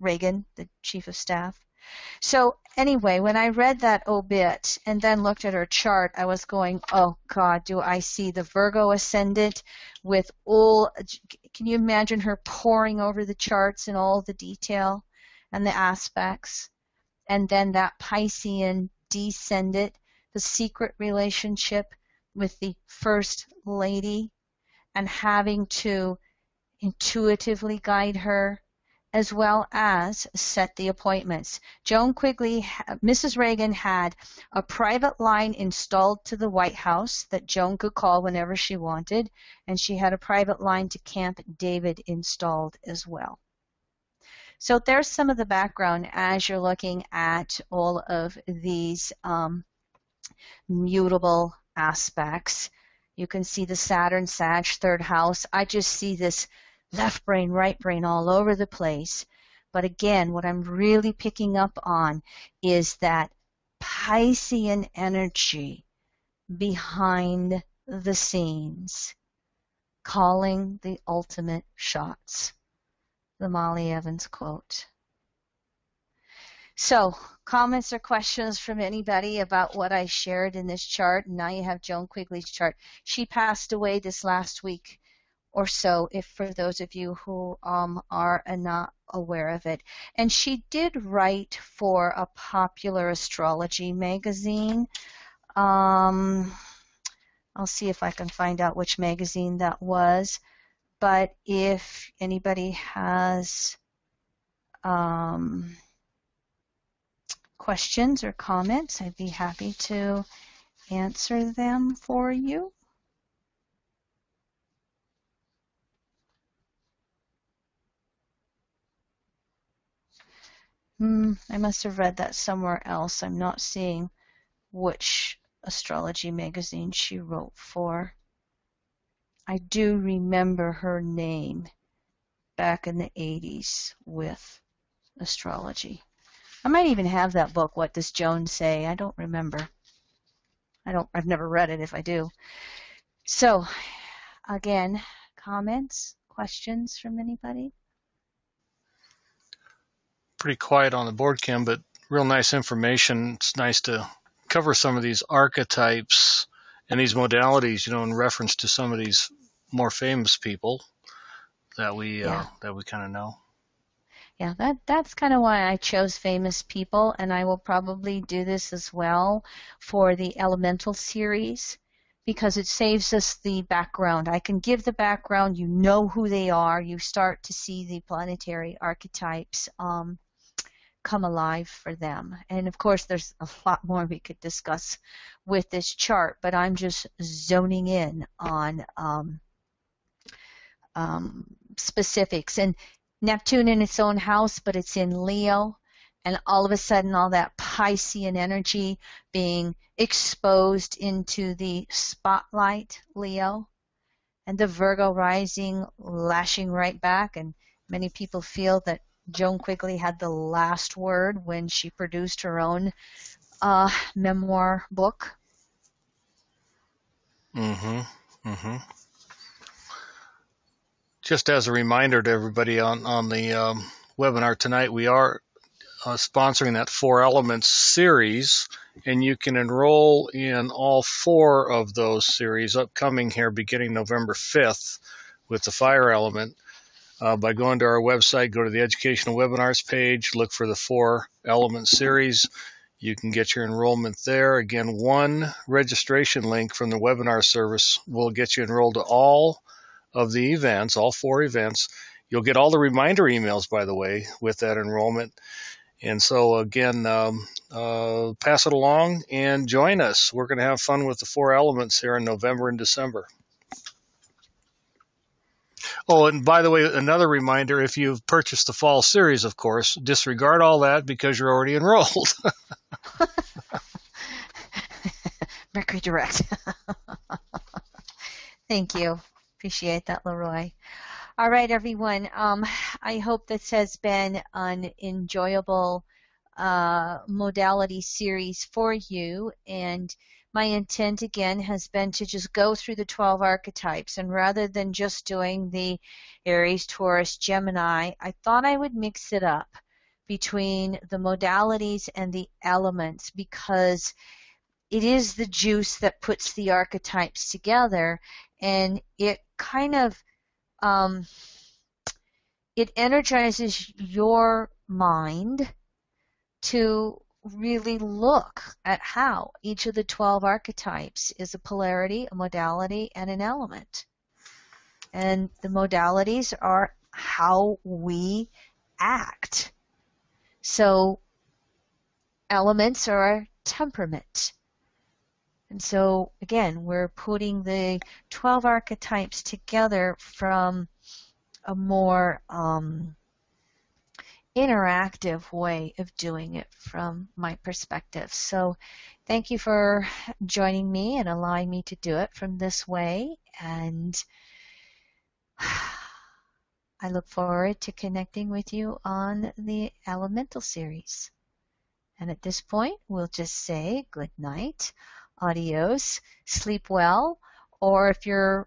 Reagan, the chief of staff. So anyway, when I read that obit and then looked at her chart, I was going, oh God, do I see the Virgo ascendant with all, can you imagine her poring over the charts and all the detail and the aspects? And then that Piscean descendant, the secret relationship with the First Lady and having to intuitively guide her, as well as set the appointments. Joan Quigley, Mrs. Reagan had a private line installed to the White House that Joan could call whenever she wanted, and she had a private line to Camp David installed as well. So there's some of the background as you're looking at all of these mutable aspects. You can see the Saturn, Sag, third house. I just see this left brain, right brain all over the place. But again, what I'm really picking up on is that Piscean energy behind the scenes, calling the ultimate shots. The Molly Evans quote. So, comments or questions from anybody about what I shared in this chart? Now you have Joan Quigley's chart. She passed away this last week or so, if for those of you who are not aware of it. And she did write for a popular astrology magazine. I'll see if I can find out which magazine that was. But if anybody has questions or comments, I'd be happy to answer them for you. I must have read that somewhere else. I'm not seeing which astrology magazine she wrote for. I do remember her name back in the 80s with astrology. I might even have that book, What Does Joan Say? I don't remember. I've never read it if I do. So, again, comments, questions from anybody? Pretty quiet on the board, Kim, but real nice information. It's nice to cover some of these archetypes and these modalities, in reference to some of these more famous people that we kind of know. Yeah, that's kind of why I chose famous people, and I will probably do this as well for the elemental series, because it saves us the background. I can give the background, you know who they are, you start to see the planetary archetypes come alive for them. And of course, there's a lot more we could discuss with this chart, but I'm just zoning in on specifics. And Neptune in its own house, but it's in Leo, and all of a sudden all that Piscean energy being exposed into the spotlight, Leo, and the Virgo rising lashing right back, and many people feel that Joan Quigley had the last word when she produced her own memoir book. Mm-hmm. Mm-hmm. Just as a reminder to everybody on the webinar tonight, we are sponsoring that 4 Elements series, and you can enroll in all 4 of those series upcoming here beginning November 5th with the fire element by going to our website, go to the educational webinars page, look for the 4 Element series. You can get your enrollment there. Again, one registration link from the webinar service will get you enrolled to all of the events, all 4 events. You'll get all the reminder emails, by the way, with that enrollment. And so, again, pass it along and join us. We're going to have fun with the 4 Elements here in November and December. Oh, and by the way, another reminder, if you've purchased the fall series, of course, disregard all that because you're already enrolled. Mercury Direct. Thank you. Appreciate that, Leroy. All right, everyone. I hope this has been an enjoyable modality series for you. And my intent, again, has been to just go through the 12 archetypes. And rather than just doing the Aries, Taurus, Gemini, I thought I would mix it up between the modalities and the elements, because it is the juice that puts the archetypes together, and it kind of it energizes your mind to really look at how each of the 12 archetypes is a polarity, a modality, and an element. And the modalities are how we act. So elements are our temperament. And so, again, we're putting the 12 archetypes together from a more interactive way of doing it from my perspective. So thank you for joining me and allowing me to do it from this way. And I look forward to connecting with you on the Elemental series. And at this point, we'll just say good night, adios, sleep well, or if you're